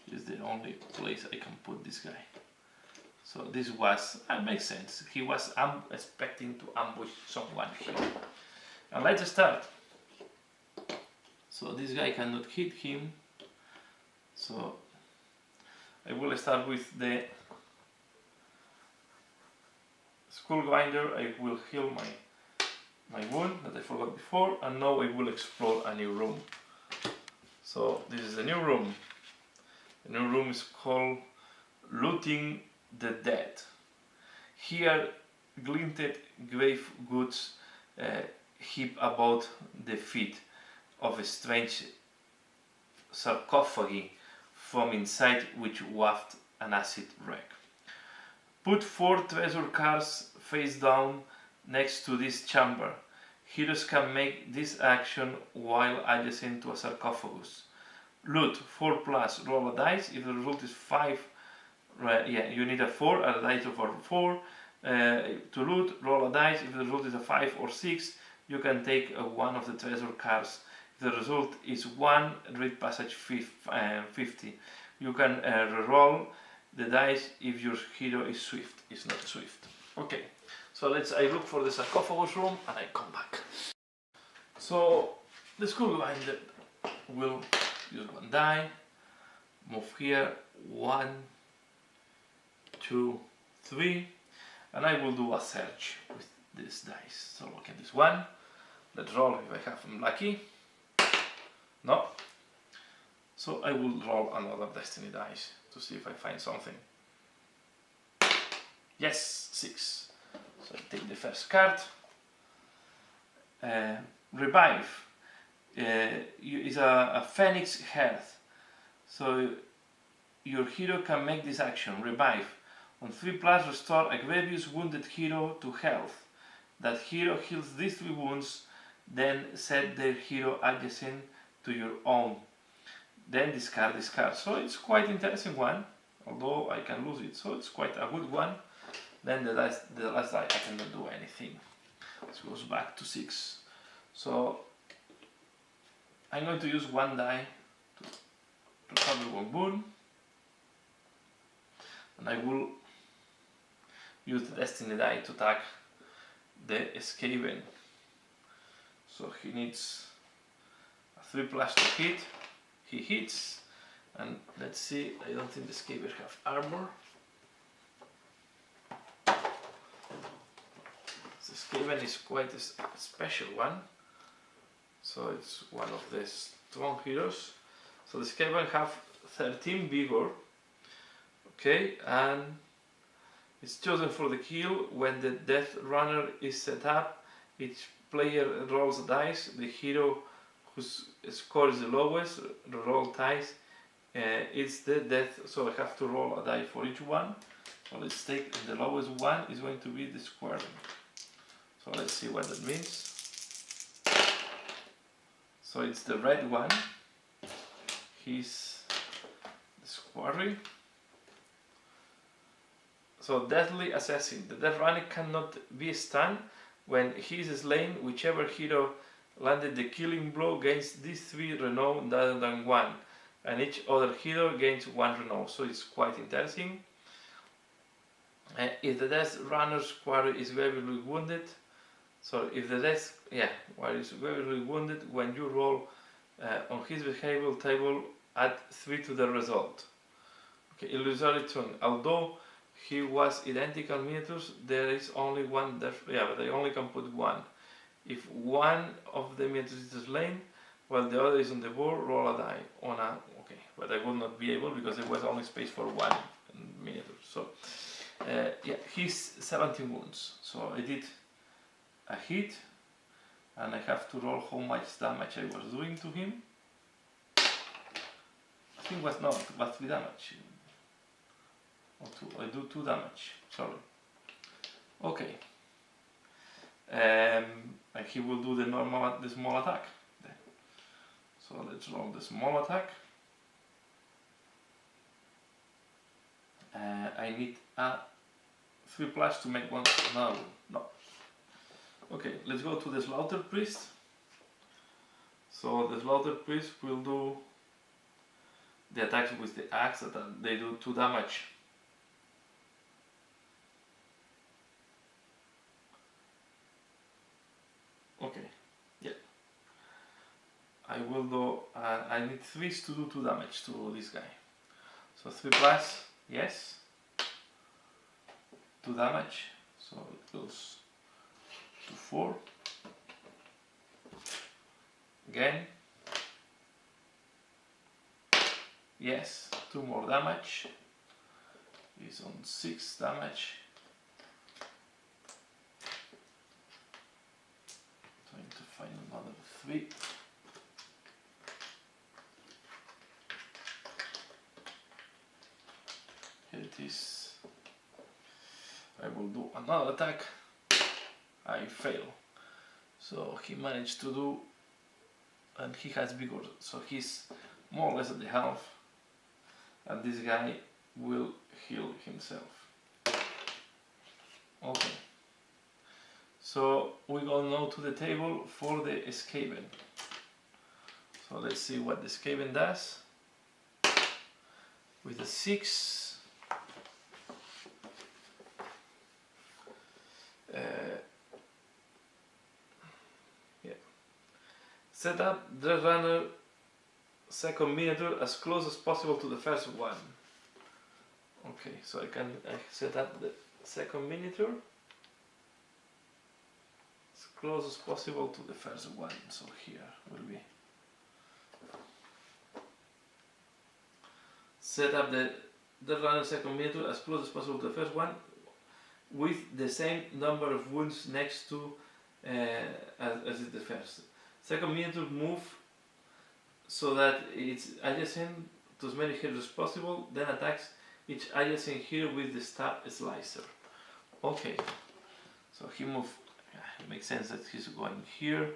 This is the only place I can put this guy. So this was, makes sense. He was expecting to ambush someone here. And let's start. So this guy cannot hit him. So I will start with the Skull Grinder. I will heal my wound that I forgot before, and now I will explore a new room. So this is the new room. The new room is called Looting the Dead. Here glinted grave goods heap about the feet of a strange sarcophagi from inside which wafted an acid wreck. Put 4 treasure cards face down next to this chamber. Heroes can make this action while adjacent to a sarcophagus. Loot 4 plus, roll a dice. If the result is 5, you need a 4, a dice of 4. To loot, roll a dice. If the result is a 5 or 6, you can take one of the treasure cards. If the result is 1, read passage 50. You can reroll the dice if your hero is swift. It's not swift. Okay, so I look for the sarcophagus room and I come back. So the Skull Grinder will use 1 die, move here, 1, 2, 3, and I will do a search with this dice. So look at this one. Let's roll if I have them lucky. No. So I will roll another Destiny dice to see if I find something. Yes, 6. So I take the first card. revive. Is a phoenix head. So your hero can make this action, revive. On 3+, restore a grievous wounded hero to health. That hero heals these 3 wounds, then set their hero adjacent to your own. Then discard. So it's quite interesting one, although I can lose it. So it's quite a good one. Then the last die I cannot do anything. It goes back to 6. So I'm going to use 1 die to recover 1 boon. And I will use the destiny die to attack the Skaven. So he needs a 3+ to hit. He hits, and let's see, I don't think the Skaven have armor. The Skaven is quite a special one. So it's one of the strong heroes. So the Skaven have 13 vigor. Okay, and it's chosen for the kill. When the Death Runner is set up, each player rolls a dice. The hero whose score is the lowest, roll dice, it's the death. So I have to roll a die for each one. So let's take the lowest one is going to be the squaring. So let's see what that means. So it's the red one. He's the squaring. So Deathly Assassin. The Death Runner cannot be stunned. When he is slain, whichever hero landed the killing blow gains these 3 renown rather than 1, and each other hero gains 1 renown. So it's quite interesting. If the Death Runner's square is gravely wounded, so if the Death Warrior is gravely wounded, when you roll on his behavioral table, add 3 to the result. Okay, illusory tune. Although he was identical miniatures, there is only one but they only can put 1. If one of the miniatures is slain while the other is on the board, roll a die on a but I will not be able because there was only space for 1 miniature. So he's 17 wounds. So I did a hit, and I have to roll how much damage I was doing to him. I think it was 3 damage. I do 2 damage, sorry. Okay. And he will do the small attack. So let's roll the small attack. I need a 3+ to make another one. No. Okay, let's go to the Slaughter Priest. So the Slaughter Priest will do the attacks with the axe that they do 2 damage. Okay, yeah. I will do, I need 3 to do 2 damage to this guy. So 3+, yes. 2 damage, so it goes to 4. Again. Yes, 2 more damage. He's on 6 damage. Trying to find another 3. Here it is. I will do another attack. I fail. So he managed to do, and he has vigor, so he's more or less at the half, and this guy will heal himself. Okay. So we go now to the table for the Skaven. So let's see what the Skaven does. With the 6. Set up the runner second miniature as close as possible to the first one. Okay, so I set up the second miniature as close as possible to the first one. So here will be set up the runner second miniature as close as possible to the first one, with the same number of wounds next to as is the first. Second miniature move so that it's adjacent to as many heroes as possible, then attacks each adjacent hero with the stab slicer. Okay, so he moved, it makes sense that he's going here,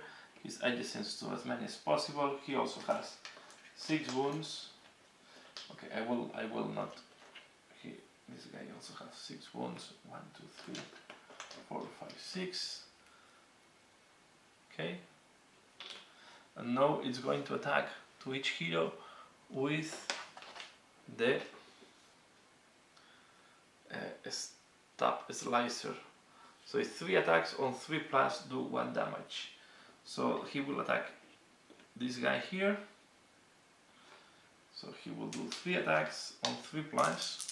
he's adjacent to as many as possible. He also has 6 wounds. Okay, I will not, this guy also has 6 wounds, 1, 2, 3, 4, 5, 6. Okay, and now it's going to attack to each hero with the stab slicer. So it's 3 attacks on 3 plus do 1 damage. So he will attack this guy here. So he will do 3 attacks on 3 plus.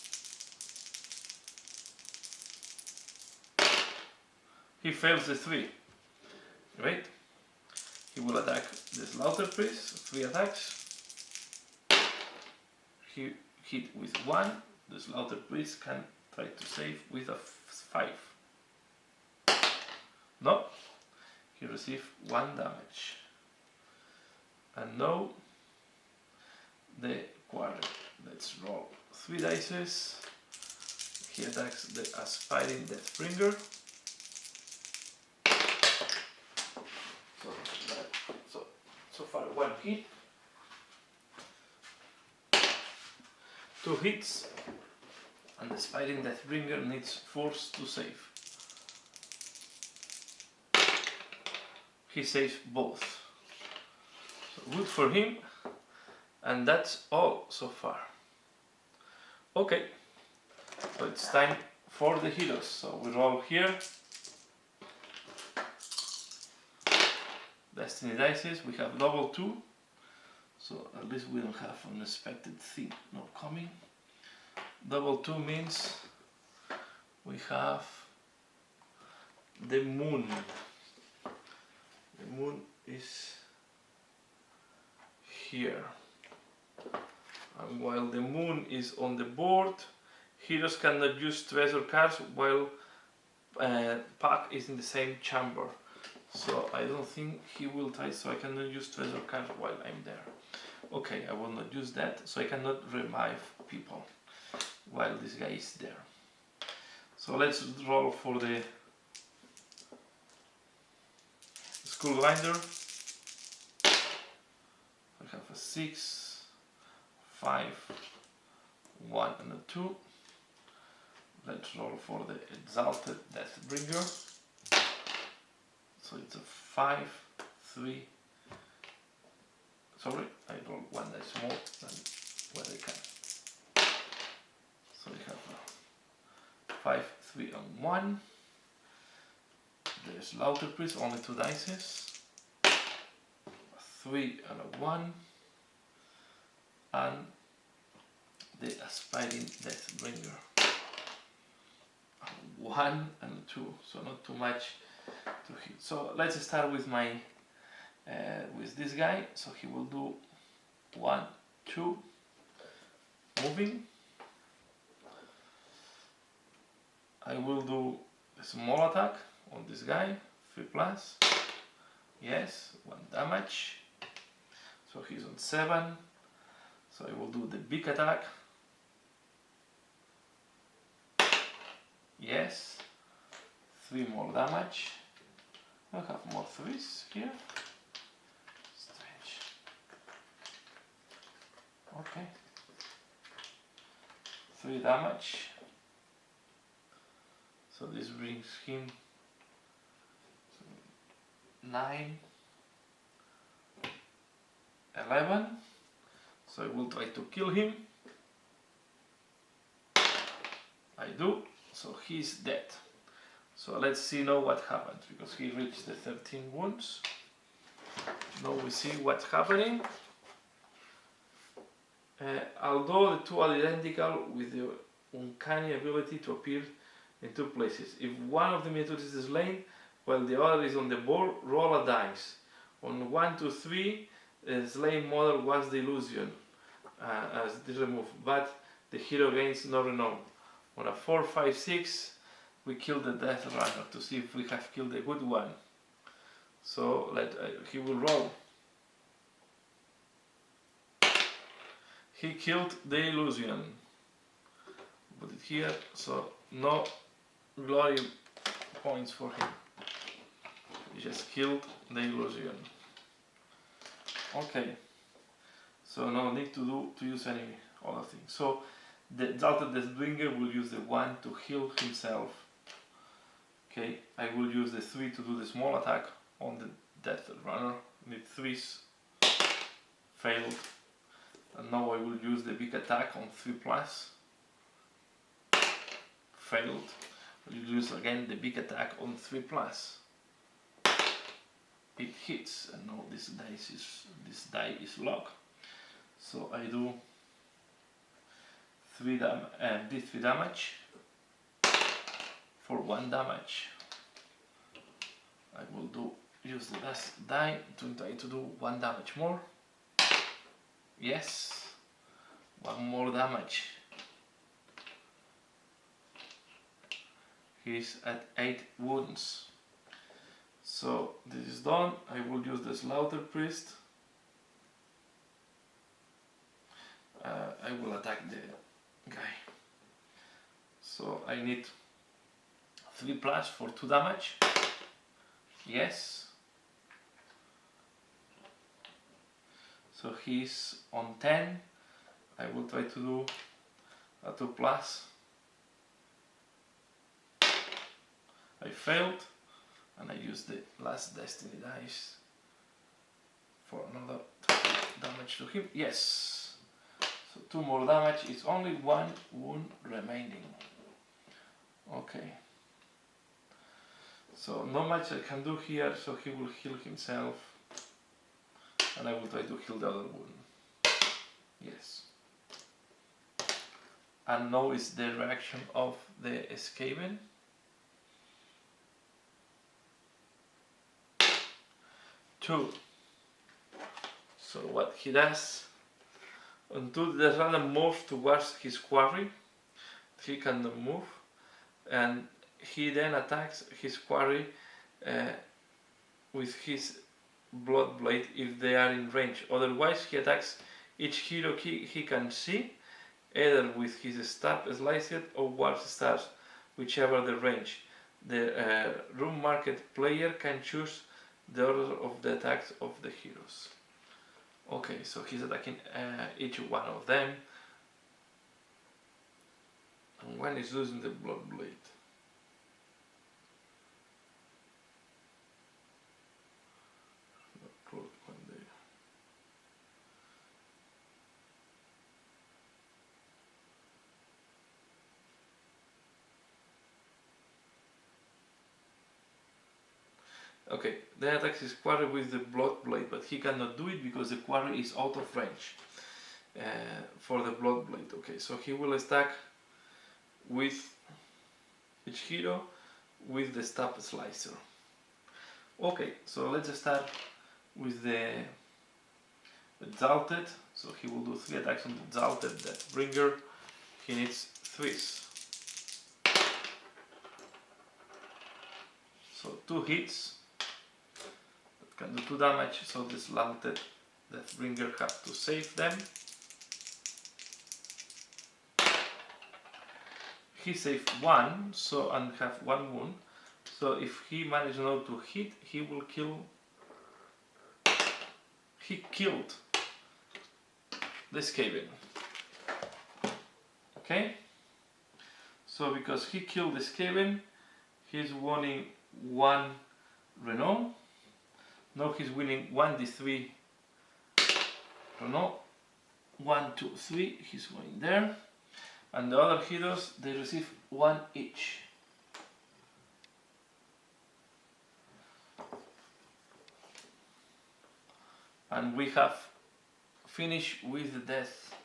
He fails the 3. Right? He will attack the Slaughter Priest, 3 attacks. He hit with 1. The Slaughter Priest can try to save with a 5. No, he received 1 damage. And now the quarry. Let's roll 3 dice. He attacks the Aspiring Deathbringer. So far 1 hit. 2 hits. And the Aspiring Deathbringer needs force to save. He saves both. So good for him. And that's all so far. Okay, so it's time for the heroes. So we roll here. Destiny dices, we have double 2. So at least we don't have an unexpected thing not coming. Double 2 means we have the moon. The moon is here. And while the moon is on the board, heroes cannot use treasure cards while Puck is in the same chamber. So I don't think he will try, so I cannot use treasure cards while I'm there. Okay, I will not use that, so I cannot revive people while this guy is there. So let's roll for the Skullgrinder. I have a 6, 5, 1 and a 2. Let's roll for the Exalted Deathbringer. So it's a 5, 3. Sorry, I roll 1 dice more than what I can. So we have a 5, 3 and 1. The Slaughter Priest, only 2 dice. A 3 and a 1. And the Aspiring Deathbringer. 1 and 2, so not too much to hit. So let's start with my with this guy. So he will do 1, 2, moving. I will do a small attack on this guy, 3 plus. Yes, 1 damage. So he's on 7. So I will do the big attack. Yes, 3 more damage. I have more 3s here. Strange. Okay. 3 damage. So this brings him 9, 11. So I will try to kill him. I do. So he's dead. So let's see now what happens, because he reached the 13 wounds. Now we see what's happening. Although the 2 are identical with the uncanny ability to appear in 2 places. If one of the miniatures is slain while the other is on the board, roll a dice. On 1, 2, 3, the slain model was the illusion as it is removed, but the hero gains no renown. On a 4, 5, 6, we kill the Death Runner to see if we have killed a good one. So he will roll. He killed the illusion. Put it here, so no glory points for him. He just killed the illusion. Okay. So no need to use any other thing. So the Exalted Deathbringer will use the 1 to heal himself. Okay, I will use the 3 to do the small attack on the Death Runner. Need 3s. Failed. And now I will use the big attack on 3 plus. Failed. I will use again the big attack on 3 plus. It hits, and now this die is locked. So I do 3 damage for 1 damage. I will use the last die to try to do 1 damage more. Yes, 1 more damage. He's at 8 wounds. So this is done. I will use the Slaughter Priest. I will attack the guy. So I need 3 plus for 2 damage. Yes. So he's on 10. I will try to do a 2 plus. I failed, and I use the last Destiny dice for another damage to him. Yes. So 2 more damage. It's only 1 wound remaining. Okay. So not much I can do here. So he will heal himself, and I will try to heal the other wound. Yes. And now is the reaction of the Skaven. 2. So what he does, until the runner moves towards his quarry, he cannot move, and he then attacks his quarry with his blood blade if they are in range. Otherwise he attacks each hero he can see, either with his stab slicer or warp stars, whichever the range. The room market player can choose the order of the attacks of the heroes. Okay, so he's attacking each one of them, and one is losing the blood blade. Okay, then attacks his quarry with the blood blade, but he cannot do it because the quarry is out of range for the blood blade. Okay, so he will attack with each hero with the stab slicer. Okay, so let's start with the Exalted. So he will do 3 attacks on the Exalted Deathbringer. He needs 3s. So 2 hits. Can do 2 damage, so the Exalted Deathbringer has to save them. He saved 1, so and have 1 wound. So if he manages not to hit, he will kill. He killed the Skaven. Okay. So because he killed the Skaven, he's winning 1 renown. Now he's winning 1d3 Renault. 1, 2, 3, he's going there. And the other heroes, they receive 1 each. And we have finished with the death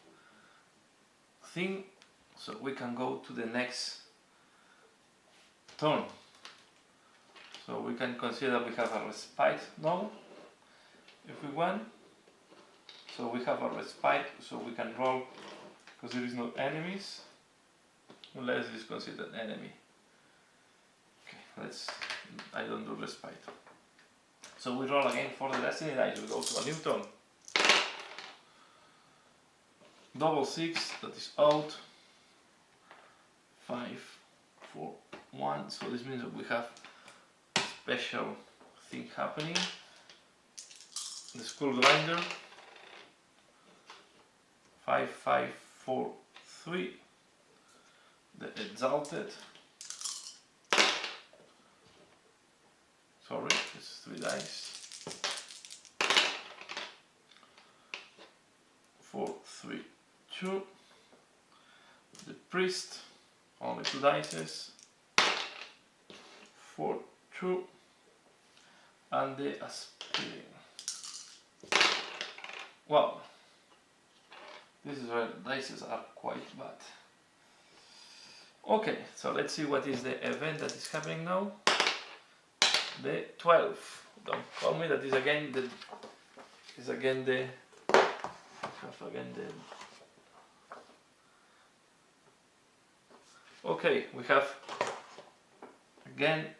thing, so we can go to the next turn. So we can consider we have a respite now, if we want. So we have a respite, so we can roll, because there is no enemies, unless it is considered enemy. Okay, I don't do respite. So we roll again for the destiny dice. We go to a new turn. Double 6, that is out. 5, 4, 1. So this means that we have a special thing happening. The skull grinder. 5, 5, 4, 3. The exalted. Sorry, it's 3 dice. 4, 3, 2. The priest, only 2 dice. 4, 2. And the aspirin. Wow, this is where dice are quite bad. Okay, so let's see what is the event that is happening now. The 12. Don't call me, that is again the okay, we have again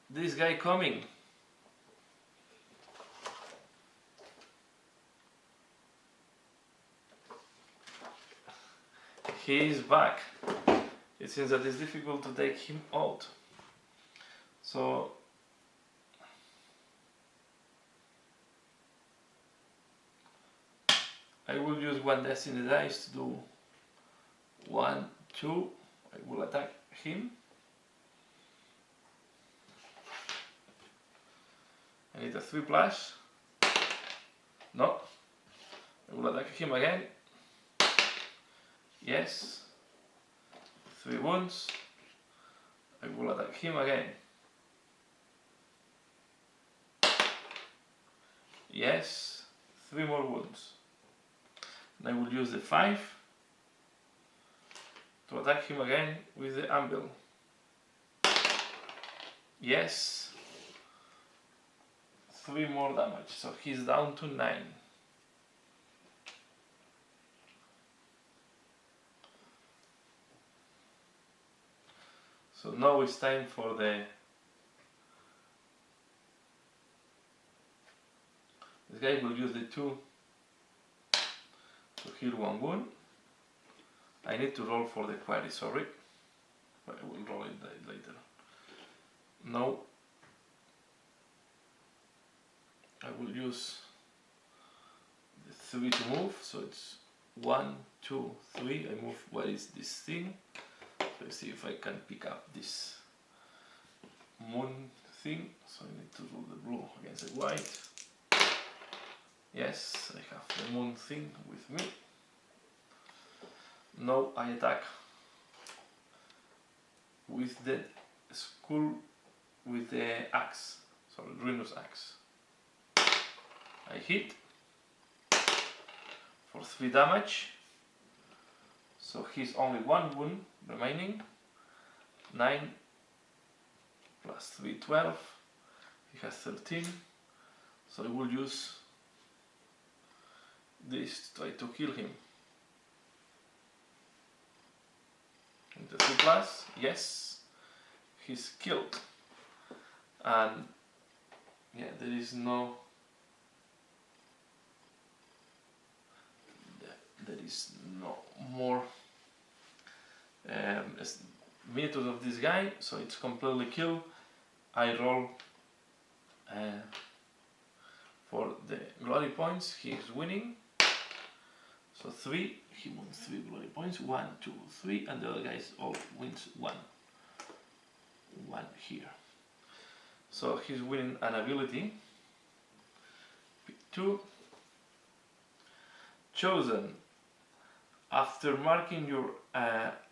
this guy coming. He is back. It seems that it's difficult to take him out. So I will use 1 destiny dice to do 1, 2. I will attack him. I need a 3 plus. No. I will attack him again. Yes. 3 wounds. I will attack him again. Yes. 3 more wounds. And I will use the 5 to attack him again with the anvil. Yes. 3 more damage. So he's down to 9. So now it's time for the... This guy will use the 2 to heal 1 wound. I need to roll for the query, sorry. I will roll it later. No. I will use the 3 to move, so it's 1, 2, 3. I move, where is this thing? Let's see if I can pick up this moon thing. So I need to roll the blue against the white. Yes, I have the moon thing with me. Now I attack with the skull, with the axe, sorry, ruinous axe. I hit for 3 damage. So he's only 1 wound remaining. 9 plus 3, 12. He has 13. So I will use this to try to kill him. And the 3 plus, yes, he's killed. And yeah, there is no more methods of this guy, so it's completely killed. I roll for the glory points. He is winning. So 3, he wins 3 glory points. 1, 2, 3, and the other guys all wins 1. 1 here. So he's winning an ability. Pick 2. Chosen. After marking your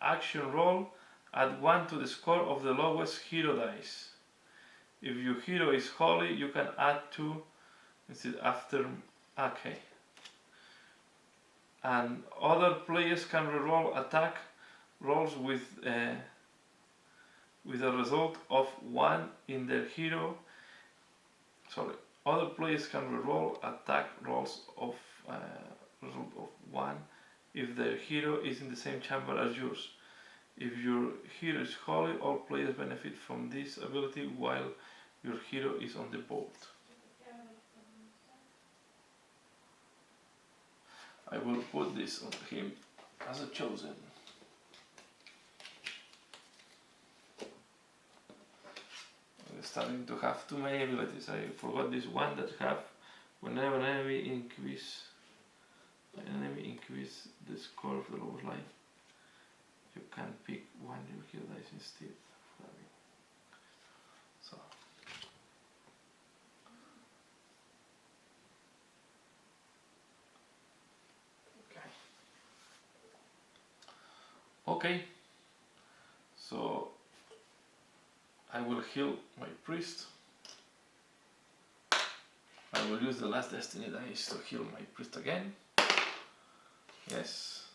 action roll, add 1 to the score of the lowest hero dice. If your hero is holy, you can add 2 instead after. Okay. And other players can reroll attack rolls with a result of 1 in their hero. Sorry. Other players can reroll attack rolls of result of 1 if their hero is in the same chamber as yours. If your hero is holy, all players benefit from this ability while your hero is on the board. I will put this on him as a chosen. We're starting to have too many abilities. I forgot this one that have whenever an enemy increase the score of the lowest line, you can pick one your hero dice instead. So okay, so I will heal my priest. I will use the last destiny dice to heal my priest again. Yes.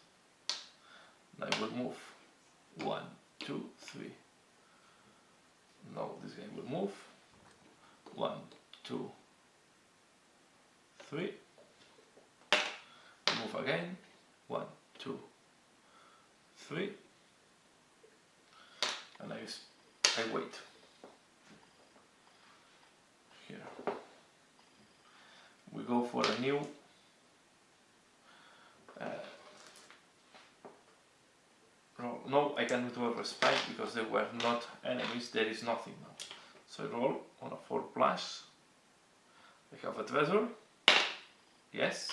And I will move 1, 2, 3. Now this guy will move 1, 2, 3. Move again 1, 2, 3. And I wait here. We go for a new no, I cannot do a respite because they were not enemies, there is nothing now. So I roll on a 4 plus. I have a treasure. Yes.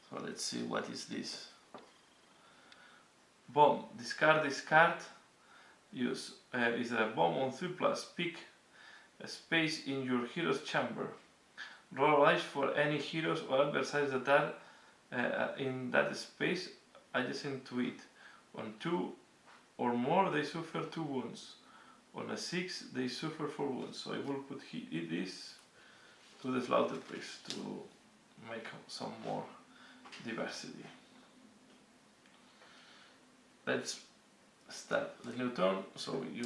So let's see what is this. Bomb. Discard this card. Use is a bomb on 3 plus. Pick a space in your hero's chamber. Roll a dice for any heroes or adversaries that are in that space adjacent to it. On 2 or more they suffer 2 wounds. On a 6 they suffer 4 wounds. So I will put this to the slaughter priest to make some more diversity. Let's start the new turn, so we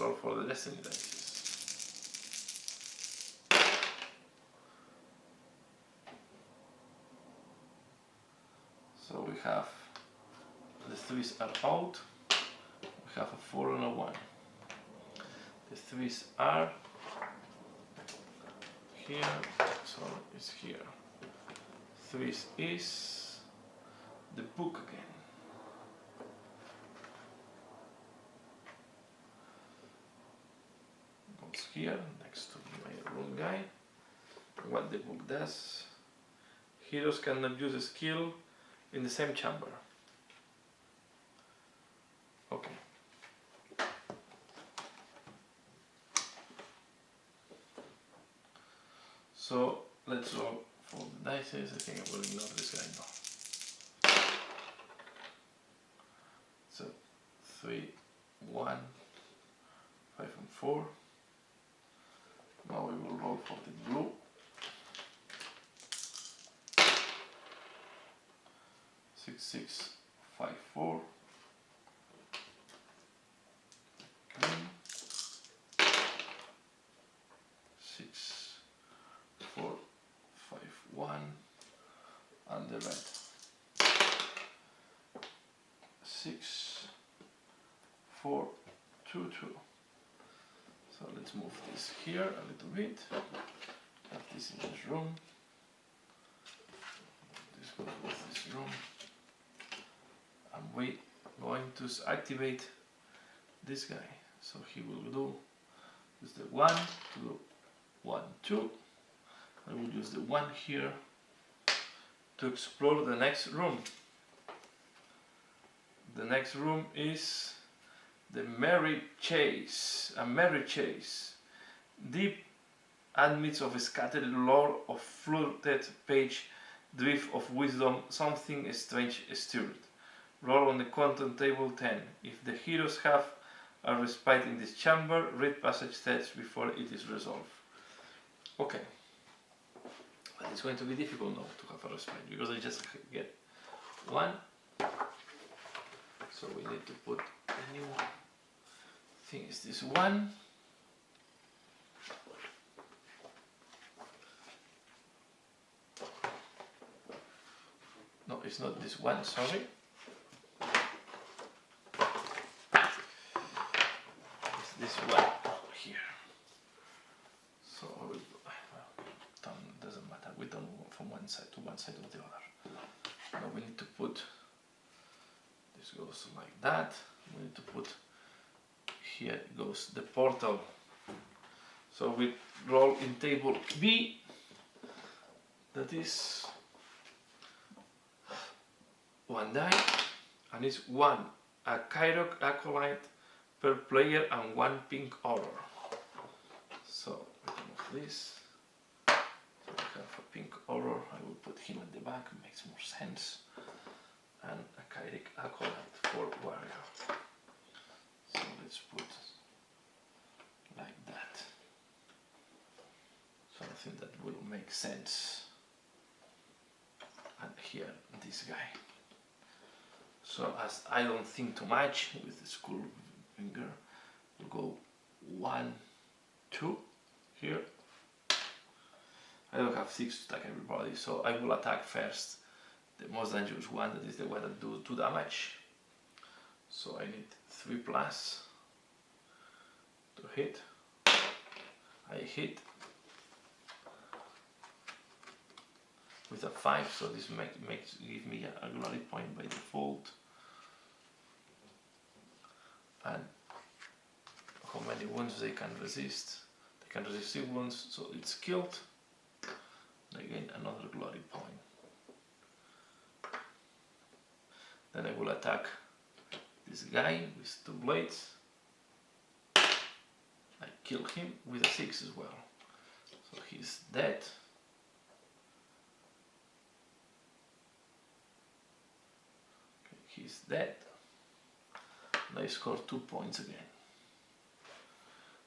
roll for the destiny dice. So we have the 3s are out, we have a 4 and a 1. The 3s are here, so it's here. 3s is the book again. Goes here, next to my rune guy. What the book does, heroes cannot use a skill in the same chamber. Okay. So let's roll for the dice. I think I will ignore this guy now. So 3, 1, 5 and 4. Now we will roll for the blue. 6, 6, 5, 4. Green. 6, 4, 5, 1. And the red. 6, 4, 2, 2. So let's move this here a little bit. Have this in this room. This goes with this room. And we're going to activate this guy. So he will do use the 1 to do 1, 2. I will use the 1 here to explore the next room. The next room is the merry chase, a merry chase, deep amidst of a scattered lore of fluted page, drift of wisdom, something strange stirred. Roll on the content table 10. If the heroes have a respite in this chamber, read passage text before it is resolved. Okay, but it's going to be difficult now to have a respite because I just get 1. So we need to put a new thing. Is this 1? No, it's not this 1, sorry. It's this 1 here. So we will, well, doesn't matter, we don't move from one side to the other. Now we need to put, this goes like that, we need to put, here goes the portal. So we roll in table B, that is 1 die, and it's 1 a Kyrok Acolyte per player and 1 pink horror. So we remove this. So we have a pink horror, I will put him at the back, it makes more sense. And a Kyrok Acolyte for warrior. So let's put like that. Something that will make sense. And here, this guy. So as I don't think too much with the skull finger, we'll go 1, 2 here. I don't have 6 to attack everybody, so I will attack first the most dangerous one, that is the one that do 2 damage. So I need 3 plus to hit. I hit with a 5, so this give me a glory point by default. And how many wounds they can resist? They can resist 6 wounds, so it's killed. I gain another glory point. Then I will attack this guy with 2 blades. I kill him with a 6 as well. So he's dead. Okay, he's dead. And I score 2 points again.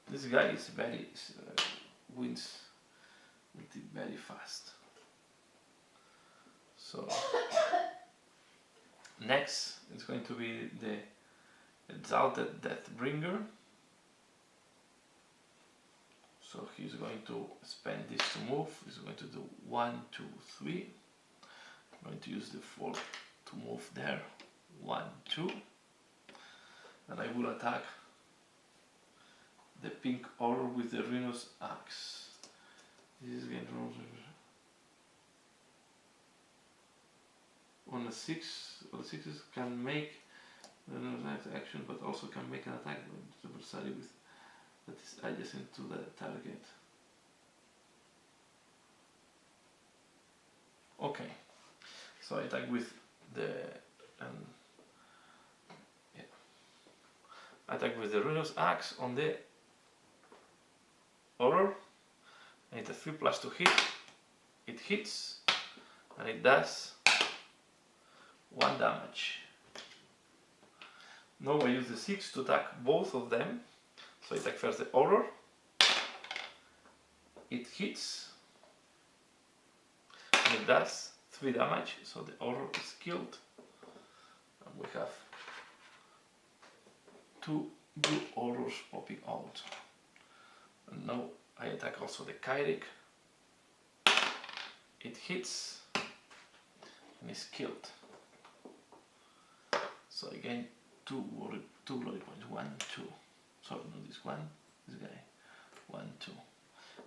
This guy is very wins with it very fast. So next it's going to be the Exalted Deathbringer. So he's going to spend this to move. He's going to do 1, 2, 3. I'm going to use the 4 to move there. 1, 2. And I will attack the pink horror with the Rhinos axe. This is going to roll on a 6. Well, 6s can make an action, but also can make an attack with the adversary with that is adjacent to the target. Okay, so I attack with the attack with the Rhinos axe on the horror. I need a 3 plus to hit. It hits, and it does 1 damage. Now I use the 6 to attack both of them. So I attack first the horror. It hits, and it does 3 damage. So the horror is killed, and we have 2 blue horrors popping out. And now I attack also the Kyrok. It hits and is killed. So I gain 2 glory points. 1, 2. Sorry, not this one. This guy. 1, 2.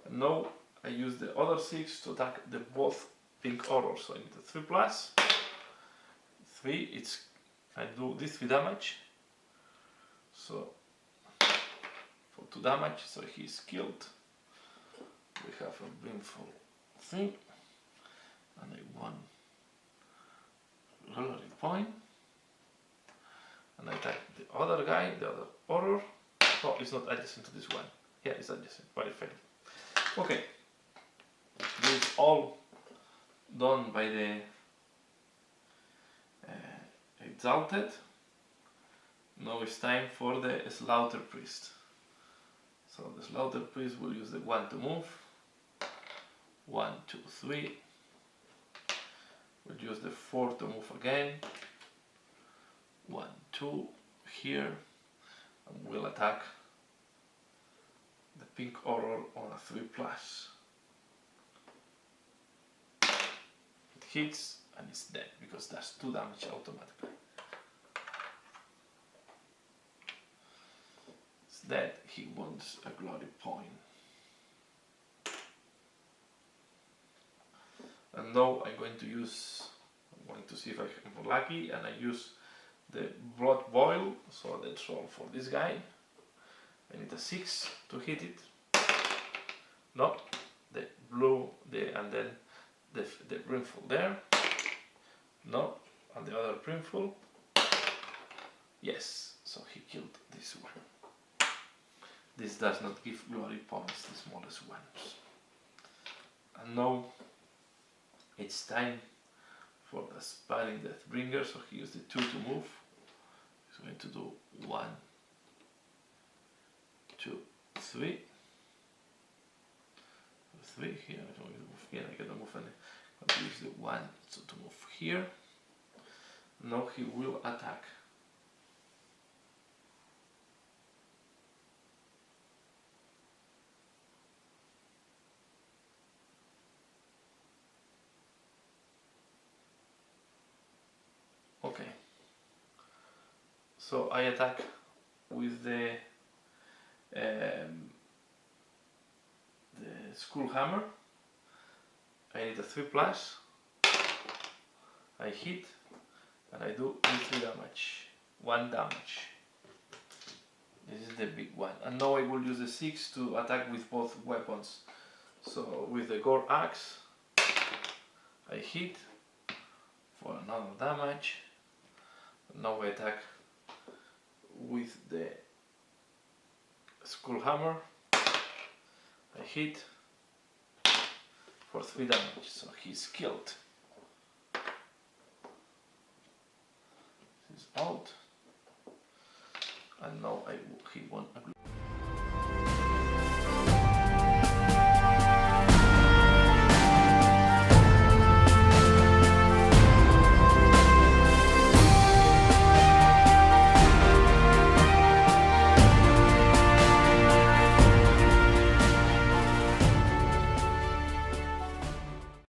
And now I use the other 6 to attack the both pink horrors. So I need a 3 plus. 3. I do this 3 damage. So for 2 damage, so he is killed. We have a brimful thing, and I won glory point. And I attack the other guy, the other horror. Oh, it's not adjacent to this one. Yeah, it's adjacent. Very fair. Okay, this is all done by the Exalted. Now it's time for the Slaughter Priest. So the Slaughter Priest will use the 1 to move. 1, 2, 3. We'll use the 4 to move again. 1, 2 here. And we'll attack the pink horror on a 3 plus. It hits and it's dead because that's 2 damage automatically. It's dead, he wants a glory point. And now I'm going to use going to see if I'm lucky, and I use the blood boil. So let's roll for this guy. I need a 6 to hit it. No, the blue, and then the brimful there. No, and the other brimful. Yes, so he killed this one. This does not give glory points, the smallest ones. And now it's time for the Spinning Deathbringer, so he used the 2 to move. He's going to do 1, 2, 3. 3 here, I'm going to move here, I cannot move any. But use the 1 to move here. Now he will attack. Okay, so I attack with the skull hammer. I need a 3+. I hit and I do 3 damage. 1 damage. This is the big one. And now I will use the 6 to attack with both weapons. So with the gore axe, I hit for another damage. Now I attack with the skull hammer. I hit for 3 damage, so he's killed. He's out. And now he won a